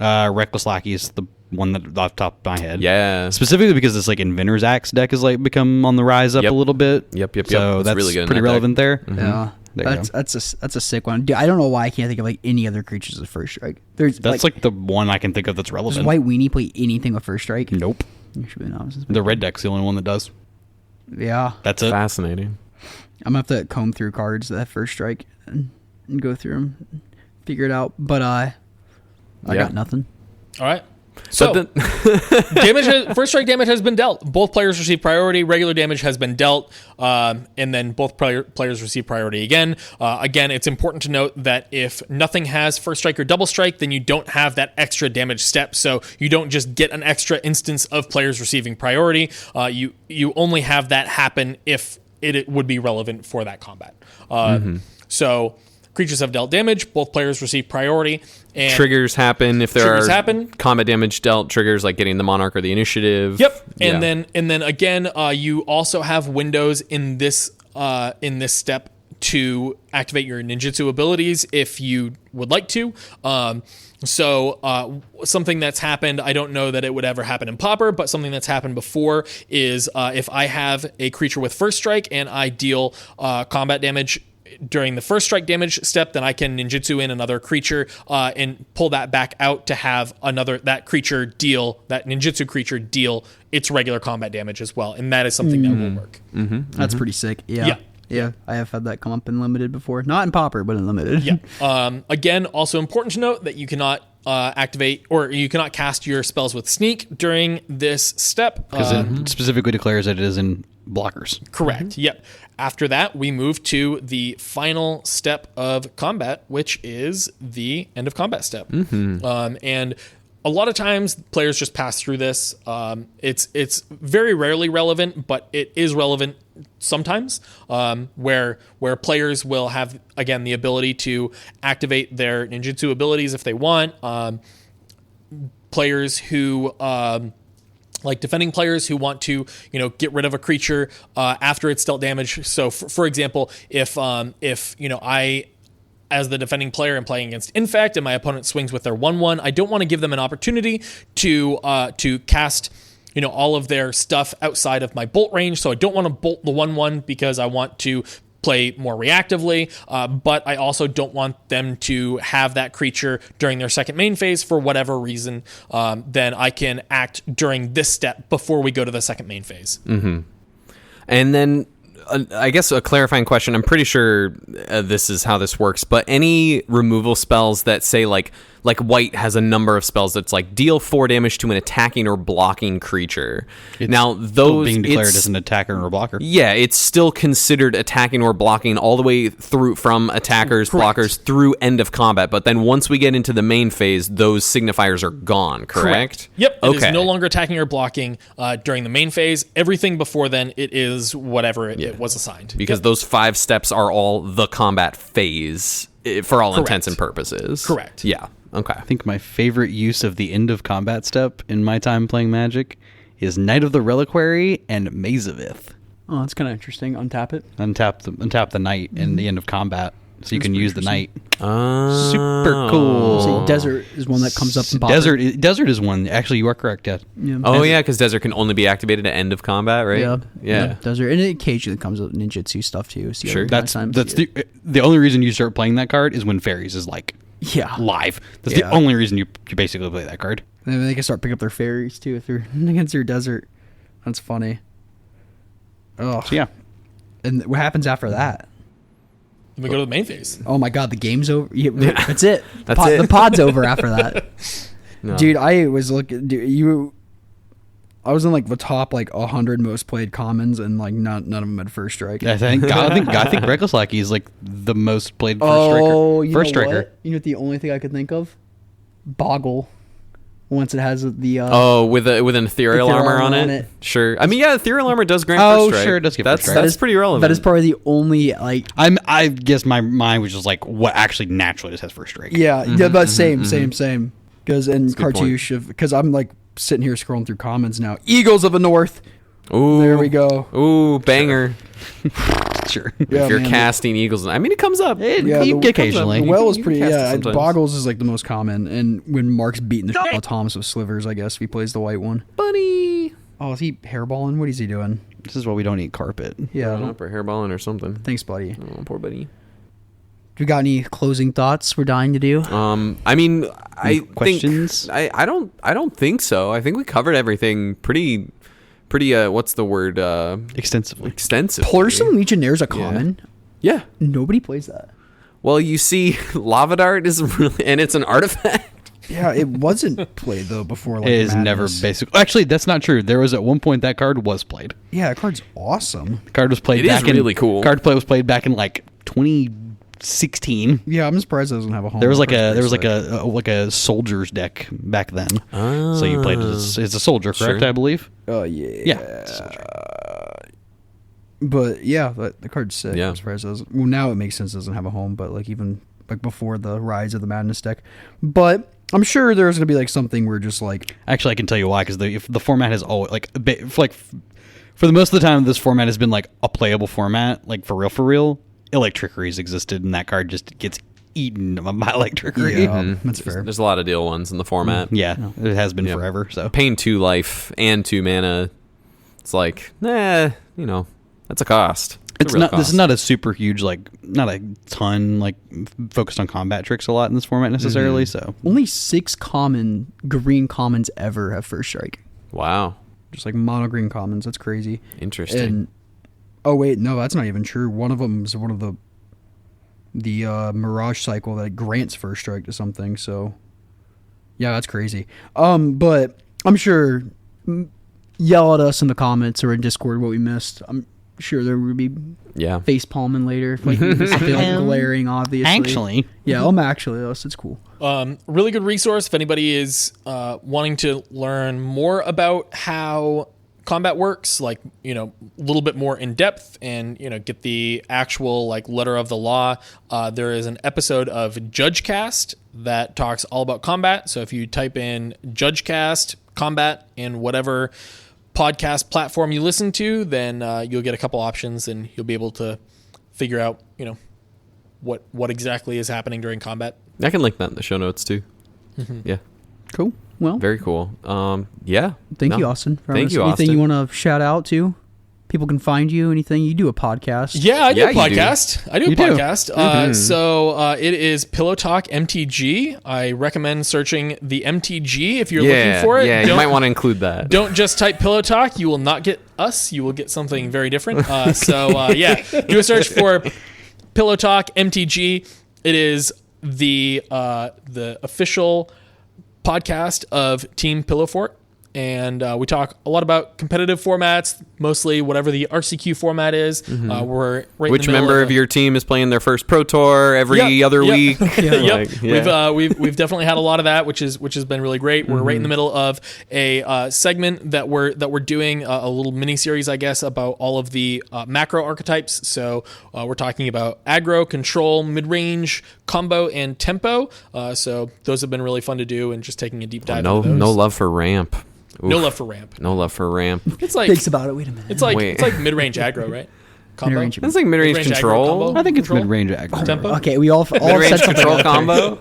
Reckless Lackey is the one that off the top of my head. Yeah. Specifically because this Inventor's Axe deck has become on the rise up Yep. a little bit. Yep. So It's that's really good in pretty that deck. relevant there. Yeah, There you go. that's a sick one. Dude, I don't know why I can't think of any other creatures with first strike. There's That's the one I can think of that's does relevant. White Weenie play anything with first strike? Nope. You should be honest. The red deck's the only one that does. Yeah, That's it. Fascinating. I'm gonna have to comb through cards that have first strike and go through them, figure it out. But I got nothing. all right. So, But then, first strike damage has been dealt. Both players receive priority. Regular damage has been dealt, and then both players receive priority again. Again, it's important to note that if nothing has first strike or double strike, then you don't have that extra damage step. So you don't just get an extra instance of players receiving priority. You only have that happen if it would be relevant for that combat. So creatures have dealt damage. Both players receive priority. And triggers happen if there triggers are happen. combat damage dealt triggers, like getting the monarch or the initiative. Yep. Yeah. And then again, you also have windows in this step to activate your ninjutsu abilities if you would like to. So something that's happened, I don't know that it would ever happen in Pauper, but something that's happened before is if I have a creature with first strike and I deal combat damage during the first strike damage step, then I can ninjutsu in another creature and pull that back out to have that ninjutsu creature deal its regular combat damage as well, and that is something that will work. That's pretty sick. Yeah, I have had that come up in limited before, not in Pauper, but in limited. Yeah. Again, also important to note that you cannot activate or you cannot cast your spells with sneak during this step Because it specifically declares that it is in blockers. Correct. Yep. After that, we move to the final step of combat, which is the end of combat step. And a lot of times players just pass through this. It's very rarely relevant, but it is relevant sometimes, where players will have, again, the ability to activate their ninjutsu abilities if they want. Players who like defending players who want to, get rid of a creature after it's dealt damage. So, for example, if I, as the defending player, am playing against Infect and my opponent swings with their 1/1, I don't want to give them an opportunity to cast, all of their stuff outside of my bolt range. So I don't want to bolt the 1/1 because I want to play more reactively, but I also don't want them to have that creature during their second main phase for whatever reason. Then I can act during this step before we go to the second main phase. And then I guess a clarifying question. I'm pretty sure this is how this works, but any removal spells that say like white has a number of spells that's like deal 4 damage to an attacking or blocking creature. Now those being declared as an attacker or blocker. Yeah, it's still considered attacking or blocking all the way through from attackers, blockers through end of combat. But then once we get into the main phase, those signifiers are gone. Correct? Yep. It Okay. is no longer attacking or blocking during the main phase. Everything before then, it is whatever it was assigned. Because those 5 steps are all the combat phase for all Correct. intents and purposes. Correct. Yeah. Okay. I think my favorite use of the end of combat step in my time playing Magic is Knight of the Reliquary and Mazavith. Oh, that's kind of interesting. Untap it. Untap the knight in the end of combat, so you can use the knight. Oh. Super cool. So desert is one that comes up in Pauper. Desert is one. Actually, you are correct. Yeah. Oh, yeah, because Desert can only be activated at end of combat, right? Yeah. Desert, and it occasionally comes with ninjutsu stuff too. So Sure. That's the only reason you start playing that card is when fairies is like live. That's the only reason you basically play that card. And then they can start picking up their fairies too if they're against your desert. That's funny. Oh, So yeah. And what happens after that? Then we go to the main phase. Oh my god, the game's over. Yeah, that's it. That's it. The pod's over after that. No. Dude, I was looking. I was in like the top 100 most played commons, and none of them had first strike. I think Reckless Lackey is like the most played first striker. What? You know what the only thing I could think of? Boggle. Once it has the with an ethereal armor on it. Sure. I mean, yeah, ethereal armor does grant first strike. Sure, it does give first strike. That's pretty relevant. That is probably the only I guess my mind was just like what actually naturally just has first strike. Yeah, but same. Because in a good Cartouche, because I'm sitting here scrolling through comments now. Eagles of the North. Ooh, there we go. Ooh, banger. Sure. Yeah, if you're man, casting Eagles, I mean, it comes up. Occasionally. The well is You pretty. can cast it Yeah, sometimes. Boggles is the most common, and when Mark's beating the shit out of Thomas with slivers, I guess if he plays the white one. Buddy. Oh, is he hairballing? What is he doing? This is why we don't eat carpet. Yeah. Up or hairballing or something. Thanks, buddy. Oh, poor buddy. Do you got any closing thoughts we're dying to do? I mean, I questions? think I don't think so. I think we covered everything pretty what's the word? Extensively. Extensively. Porcelain Legionnaires a common. Yeah. Nobody plays that. Well, you see, Lava Dart is really, and it's an artifact. Yeah, it wasn't played though before. Like, It is Madness. never basic. Actually, that's not true. There was at one point that card was played. Yeah, that card's awesome. The card was played It is back in really cool. Card play was played back in like 2016. Yeah, I'm surprised it doesn't have a home. There was like Card's a pretty sick. soldier's deck back then. So you played as a soldier, correct? Sure. I believe. Oh yeah. Yeah. It's a soldier. But yeah, the card's sick. Yeah. I'm surprised it doesn't. Well, now it makes sense it doesn't have a home, but like even like before the rise of the Madness deck. But I'm sure there's gonna be like something where just like Actually, I can tell you why, because if the format has always for the most of the time, this format has been like a playable format, like for real. Electrickeries existed, and that card just gets eaten by electrickery. yeah, that's fair. There's a lot of deal ones in the format. Yeah, it has been forever. So Paying 2 life and 2 mana, it's like, that's a cost. it's a real not. This cost. is not a super huge, like, not a ton like focused on combat tricks a lot in this format necessarily. So Only 6 green commons ever have first strike. Wow. Just like mono green commons. That's crazy. Interesting. And oh wait, no, that's not even true. One of them is one of the Mirage cycle that grants first strike to something. So yeah, that's crazy. But I'm sure yell at us in the comments or in Discord what we missed. I'm sure there would be Yeah. face palming later if like it's still glaring, obviously. actually, Yeah, I'm actually us. It's cool. Really good resource if anybody is wanting to learn more about how combat works, like, a little bit more in depth and, get the actual like letter of the law. There is an episode of JudgeCast that talks all about combat. So if you type in JudgeCast combat in whatever podcast platform you listen to, then you'll get a couple options and you'll be able to figure out, what exactly is happening during combat. I can link that in the show notes too. Yeah. Cool. Well, Very cool. Yeah. thank you, Austin. Thank you, Anything Austin. you want to shout out to? People can find you. Anything you do a podcast? Yeah, I do Yeah, a you do. podcast. I do a You do. podcast. So it is Pillow Talk MTG. I recommend searching the MTG if you're looking for it. Yeah, you Don't- might want to include that. Don't just type Pillow Talk. You will not get us. You will get something very different. Do a search for Pillow Talk MTG. It is the official podcast of Team Pillow Fort. And we talk a lot about competitive formats, mostly whatever the RCQ format is. We're right Which in the middle member of your team is playing their first Pro Tour every Yep, other yep. week? Yep. Like, yeah. We've definitely had a lot of that, which has been really great. We're right in the middle of a segment that we're doing a little mini series, I guess, about all of the macro archetypes. So we're talking about aggro, control, mid range, combo, and tempo. So those have been really fun to do, and just taking a deep dive. No, into those. no love for ramp. No Oof. love for ramp. No love for ramp. It's like Thinks about it. Wait a minute. it's like Wait. it's like mid range aggro, right? Combo. Mid-range. That's like mid-range Mid-range aggro control. combo? I think it's Control? mid-range aggro. Tempo. Okay, we all said Mid-range something. control like that. combo.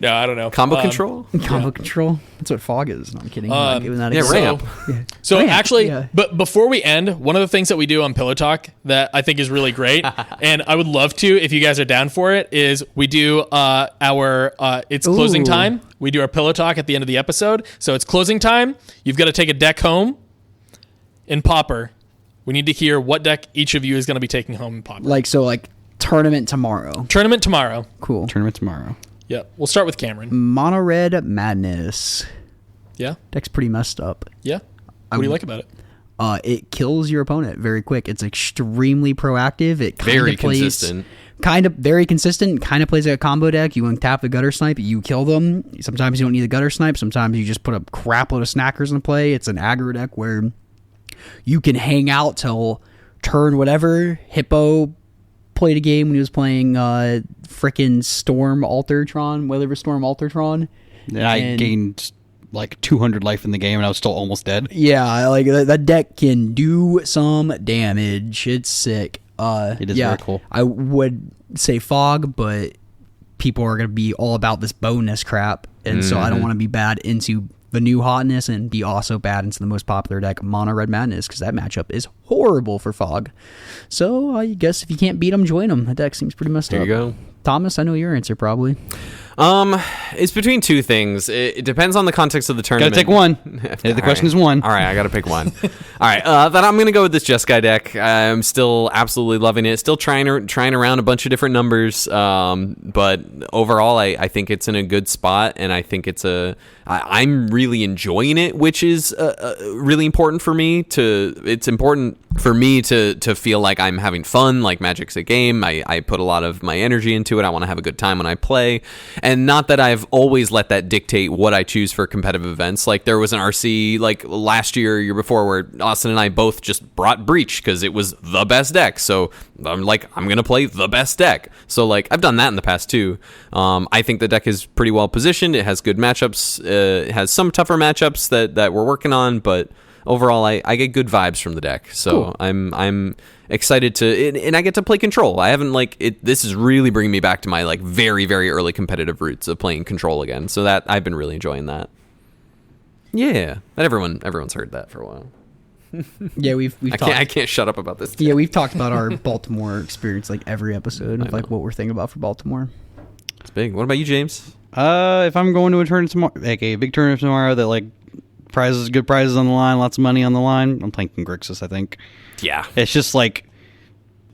No, I don't know. Combo control. Combo control. That's what fog is. No, I'm kidding. I'm not giving that Yeah, example. ramp. So Ramp, actually, yeah. but before we end, one of the things that we do on Pillow Talk that I think is really great, and I would love to, if you guys are down for it, is we do it's closing Ooh. time. We do our Pillow Talk at the end of the episode. So it's closing time. You've got to take a deck home in Pauper. We need to hear what deck each of you is going to be taking home in Pauper. Like tournament tomorrow. Tournament tomorrow. Cool. Tournament tomorrow. Yeah, we'll start with Cameron. Mono red madness. Yeah, Deck's pretty messed up. yeah. What do you like about it? It kills your opponent very quick. It's extremely proactive. It kind Very of plays consistent. very consistent. Kind of plays like a combo deck. You untap the gutter snipe, you kill them. Sometimes you don't need the gutter snipe. Sometimes you just put a crap load of snackers in play. It's an aggro deck where you can hang out till turn whatever. Hippo played a game when he was playing frickin' Storm Altertron, Weather Storm Altertron. And I And- gained like 200 life in the game, and I was still almost dead. Yeah, like that deck can do some damage. It's sick. It is very cool. I would say fog, but people are going to be all about this bonus crap, and so I don't want to be bad into the new hotness and be also bad into the most popular deck, Mono Red Madness, because that matchup is horrible for fog. So I guess if you can't beat them, join them. That deck seems pretty messed There up. you go. Thomas, I know your answer probably. It's between two things. It depends on the context of the tournament. Gotta take one. The question is one. All right, I gotta pick one. All right, then I'm gonna go with this Jeskai deck. I'm still absolutely loving it. Still trying around a bunch of different numbers, but overall, I think it's in a good spot, and I think I'm really enjoying it, which is really important for me. It's important for me to feel like I'm having fun, like Magic's a game. I put a lot of my energy into it. I want to have a good time when I play, and not that I've always let that dictate what I choose for competitive events. Like there was an RC like last year before where Austin and I both just brought Breach because it was the best deck. So I'm like, I'm gonna play the best deck. So like I've done that in the past too. I think the deck is pretty well positioned. It has good matchups. It has some tougher matchups that we're working on, but overall, I get good vibes from the deck, so cool. I'm excited to, and I get to play Control. I haven't this is really bringing me back to my like very very early competitive roots of playing Control again. So that I've been really enjoying that. Yeah, but everyone's heard that for a while. Yeah, we've I can't shut up about this. Yeah, we've talked about our Baltimore experience like every episode of like what we're thinking about for Baltimore. It's big. What about you, James? If I'm going to a tournament tomorrow, like a big tournament tomorrow that like good prizes on the line, lots of money on the line, I'm playing Grixis, I think. Yeah. It's just like,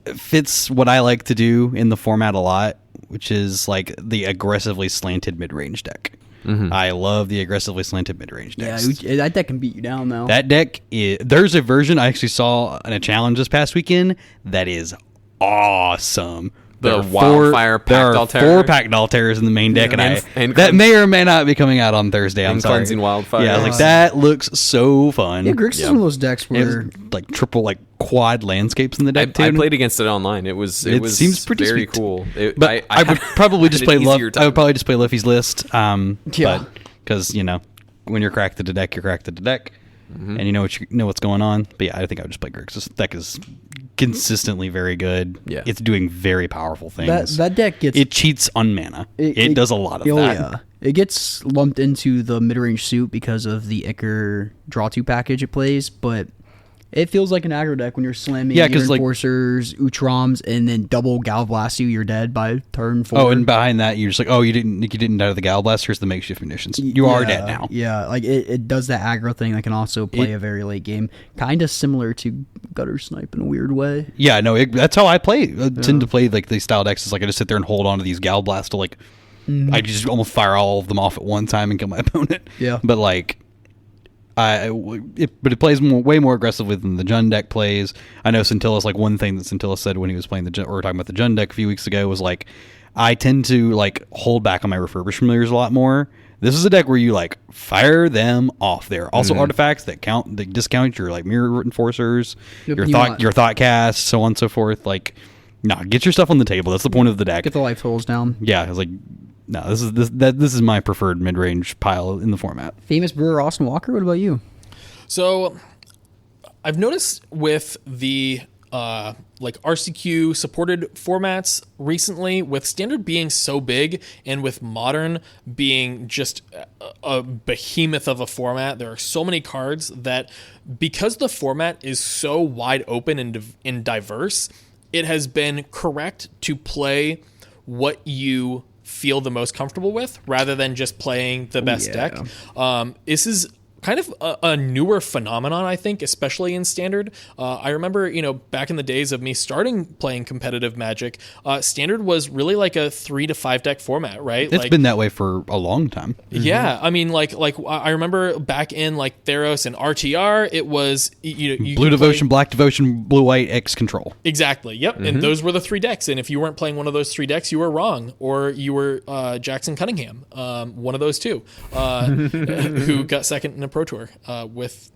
it fits what I like to do in the format a lot, which is like the aggressively slanted mid-range deck. Mm-hmm. I love the aggressively slanted mid-range decks. Yeah, that deck can beat you down, though. That deck, there's a version I actually saw in a challenge this past weekend that is awesome. Wildfire Pact Altair. There are 4 Pact Altairs in the main deck, and that may or may not be coming out on Thursday. I'm sorry. Cleansing Wildfire. Yeah, like that looks so fun. Yeah, Grix is one of those decks where like triple like quad landscapes in the deck too. I played against it online. It seems pretty very sweet. Cool. But I would probably just play I would probably just play Luffy's List. Yeah, because when you're cracked at the deck, you're cracked at the deck. Mm-hmm. And you know what's going on. But yeah, I think I would just play Grix. This deck is consistently very good. Yeah, it's doing very powerful things. That deck cheats on mana. It does a lot of that. Yeah. It gets lumped into the mid-range suit because of the Ichor draw 2 package it plays, but it feels like an aggro deck when you're slamming your Enforcers, Utroms, and then double Galblast you're dead by turn 4. Oh, and behind that, you're just like, you didn't die to the Galblast. Here's the makeshift munitions. You are dead now. Yeah, like it does that aggro thing that can also play a very late game. Kind of similar to Gutter Snipe in a weird way. Yeah, no, that's how I play. I tend to play like these style decks. It's like I just sit there and hold on to these Galblasts to like, I just almost fire all of them off at one time and kill my opponent. Yeah. But like, it plays way more aggressively than the Jund deck plays. I know Scintilla's like one thing that Scintilla said when he was playing or talking about the Jund deck a few weeks ago was like, I tend to like hold back on my refurbished familiars a lot more. This is a deck where you like fire them off. There are also artifacts that discount your like mirror enforcers, your thought cast, so on and so forth. Like, get your stuff on the table. That's the point of the deck. Get the life totals down. Yeah, it's like, no, this is my preferred mid-range pile in the format. Famous brewer Austin Walker, what about you? So I've noticed with the like RCQ supported formats recently, with Standard being so big and with Modern being just a behemoth of a format, there are so many cards that because the format is so wide open and diverse, it has been correct to play what you feel the most comfortable with rather than just playing the best deck. This is kind of a newer phenomenon, I think, especially in Standard. I remember, back in the days of me starting playing competitive Magic, Standard was really like a 3 to 5 deck format, right? It's been that way for a long time. Yeah, I mean, like I remember back in like Theros and RTR, it was you Blue Devotion, Black Devotion, Blue White, X Control. Exactly. Yep, and those were the 3 decks. And if you weren't playing one of those 3 decks, you were wrong, or you were Jackson Cunningham, one of those 2, who got second in a Pro Tour with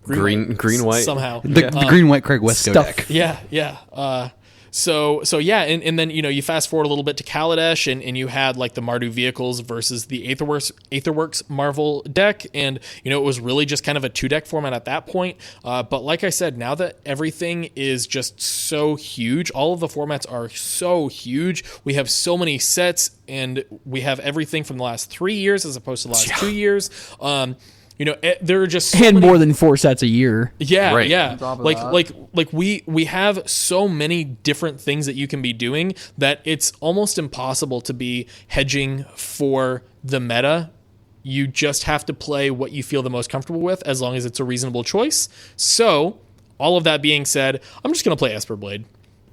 green white somehow. The green white Craig Wesco deck. Yeah. So yeah, and then you fast forward a little bit to Kaladesh, and you had like the Mardu vehicles versus the Aetherworks Marvel deck, and it was really just kind of a 2-deck format at that point. But like I said, now that everything is just so huge, all of the formats are so huge. We have so many sets, and we have everything from the last 3 years as opposed to the last 2 years. There are just so and many, more than 4 sets a year. Yeah, right. Yeah. Like we have so many different things that you can be doing that it's almost impossible to be hedging for the meta. You just have to play what you feel the most comfortable with, as long as it's a reasonable choice. So, all of that being said, I'm just going to play Esper Blade.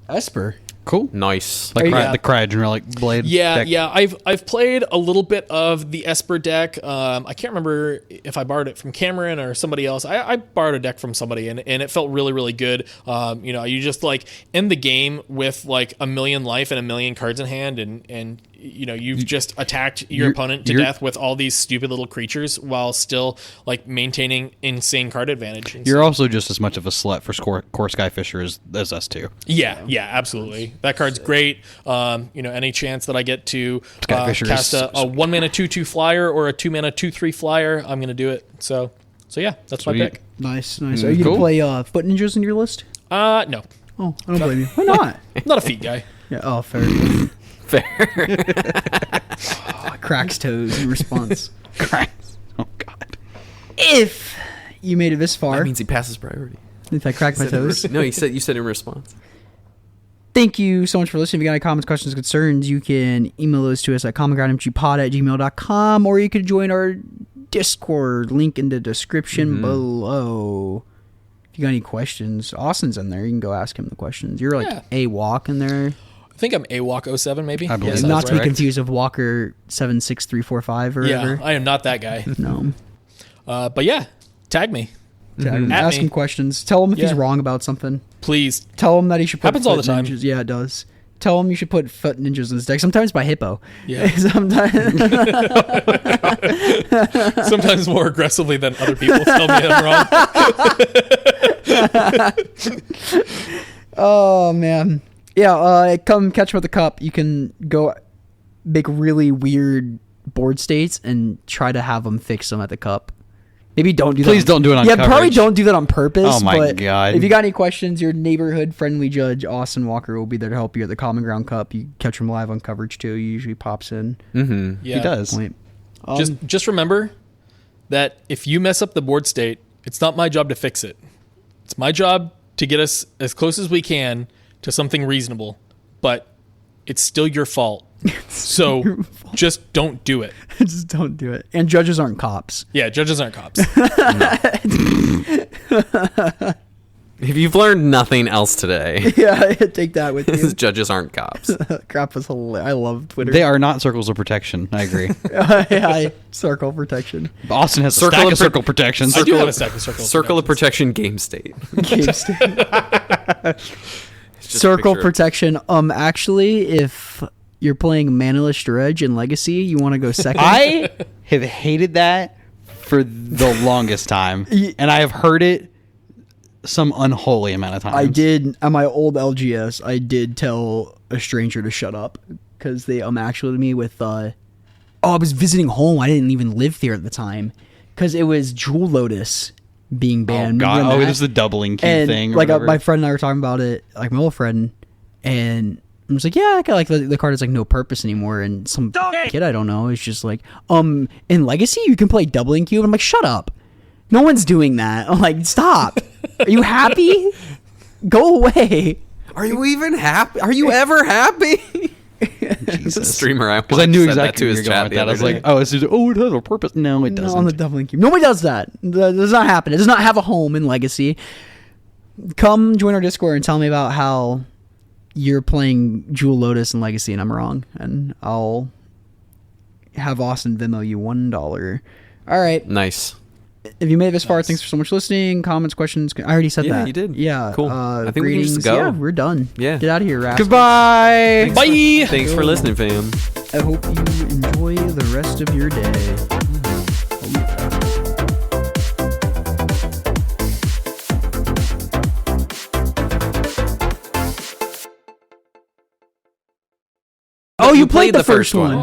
Esper. Cool. Nice. Like Yeah. the Cryogenic Blade. Yeah, deck. yeah. I've played a little bit of the Esper deck. I can't remember if I borrowed it from Cameron or somebody else. I borrowed a deck from somebody, and it felt really, really good. You just like end the game with like 1,000,000 life and 1,000,000 cards in hand, and you've just attacked your opponent to death with all these stupid little creatures while still like maintaining insane card advantage. And You're also just as much of a slut for Core Skyfisher as us too. yeah, absolutely. That card's great. Any chance that I get to Skyfisher cast is- a 1-mana 2/2 flyer or a 2-mana 2/3 flyer, I'm gonna do it. So yeah, that's my Sweet. pick. Nice. Are you Cool. gonna play Foot Ninjas in your list? No, Oh, I don't blame you. Why not? I'm not a feet guy. Yeah. Oh, fair. Cracks toes in response. Oh God. If you made it this far, That means he passes priority. if I crack my toes, No, you said in response. thank you so much for listening. If you got any comments, questions, concerns, you can email those to us at commongroundmgpod@gmail.com, or you can join our Discord, link in the description below. If you got any questions, Austin's in there. You can go ask him the questions. You're like Yeah. a walk in there. I think I'm AWalk07 maybe. I believe Yes, so. Not that's to be right. confused with Walker 76345 or Yeah, whatever. I am not that guy. No. But yeah, tag me, Tag him. At Ask me. him questions. Tell him if he's Yeah. wrong about something. please. Tell him that he should put Happens all Foot the time. Ninjas. Yeah, it does. Tell him you should put Foot Ninjas in his deck. Sometimes by Hippo. Yeah. Sometimes. Sometimes more aggressively than other people tell me I'm wrong. Oh man, yeah. Come catch him at the cup. You can go make really weird board states and try to have them fix them at the cup. Maybe don't do that. Please don't do it on Yeah, probably coverage. don't do that on purpose. Oh my but God. If you got any questions, your neighborhood friendly judge Austin Walker will be there to help you at the Common Ground Cup. You catch him live on coverage too. He usually pops in. Mm-hmm. Yeah. He does. Point. Just remember that if you mess up the board state, it's not my job to fix it. It's my job to get us as close as we can to something reasonable, but it's still your fault. So just don't do it. Just don't do it. And judges aren't cops. Yeah, judges aren't cops. If you've learned nothing else today, Yeah, take that with you. judges aren't cops. Crap was hilarious. I love Twitter. They are not circles of protection. I agree. Yeah, circle protection. Austin has a Circle stack of of circle protections. I do have a stack of circles. Circle of protection game state. Game state. It's just a Circle picture of- protection. Actually, if you're playing Manaless Dredge in Legacy, you want to go second. I have hated that for the longest time, and I have heard it some unholy amount of times. I did at my old LGS. I did tell a stranger to shut up because they actually me with. I was visiting home. I didn't even live there at the time because it was Jewel Lotus being Oh banned. God! Remember Oh, that? this is the doubling key And thing. Or like whatever. my friend and I were talking about it, like my old friend, and I was like, yeah, I got like the card has like no purpose anymore. And some kid I don't know is just like, in Legacy you can play doubling cube. I'm like, shut up. No one's doing that. I'm like, stop. Are you happy? Go away. Are you even happy? Are you ever happy? There's a streamer I Because I knew said that exactly to where his you're going chat with the that. I other was day. like, oh, it has a purpose. No, it No, doesn't. on the doubling cube. Nobody does that. That does not happen. It does not have a home in Legacy. Come join our Discord and tell me about how you're playing Jewel Lotus in Legacy and I'm wrong. And I'll have Austin Venmo you $1. All right. Nice. If you made it this far, thanks for so much listening. Comments, questions. I already said Yeah, that. you did. Yeah. Cool. I think we can just greetings. go. Yeah, we're done. Yeah. Get out of here, Raph. Goodbye. Bye. Thanks for listening, fam. I hope you enjoy the rest of your day. Oh, you played the first one.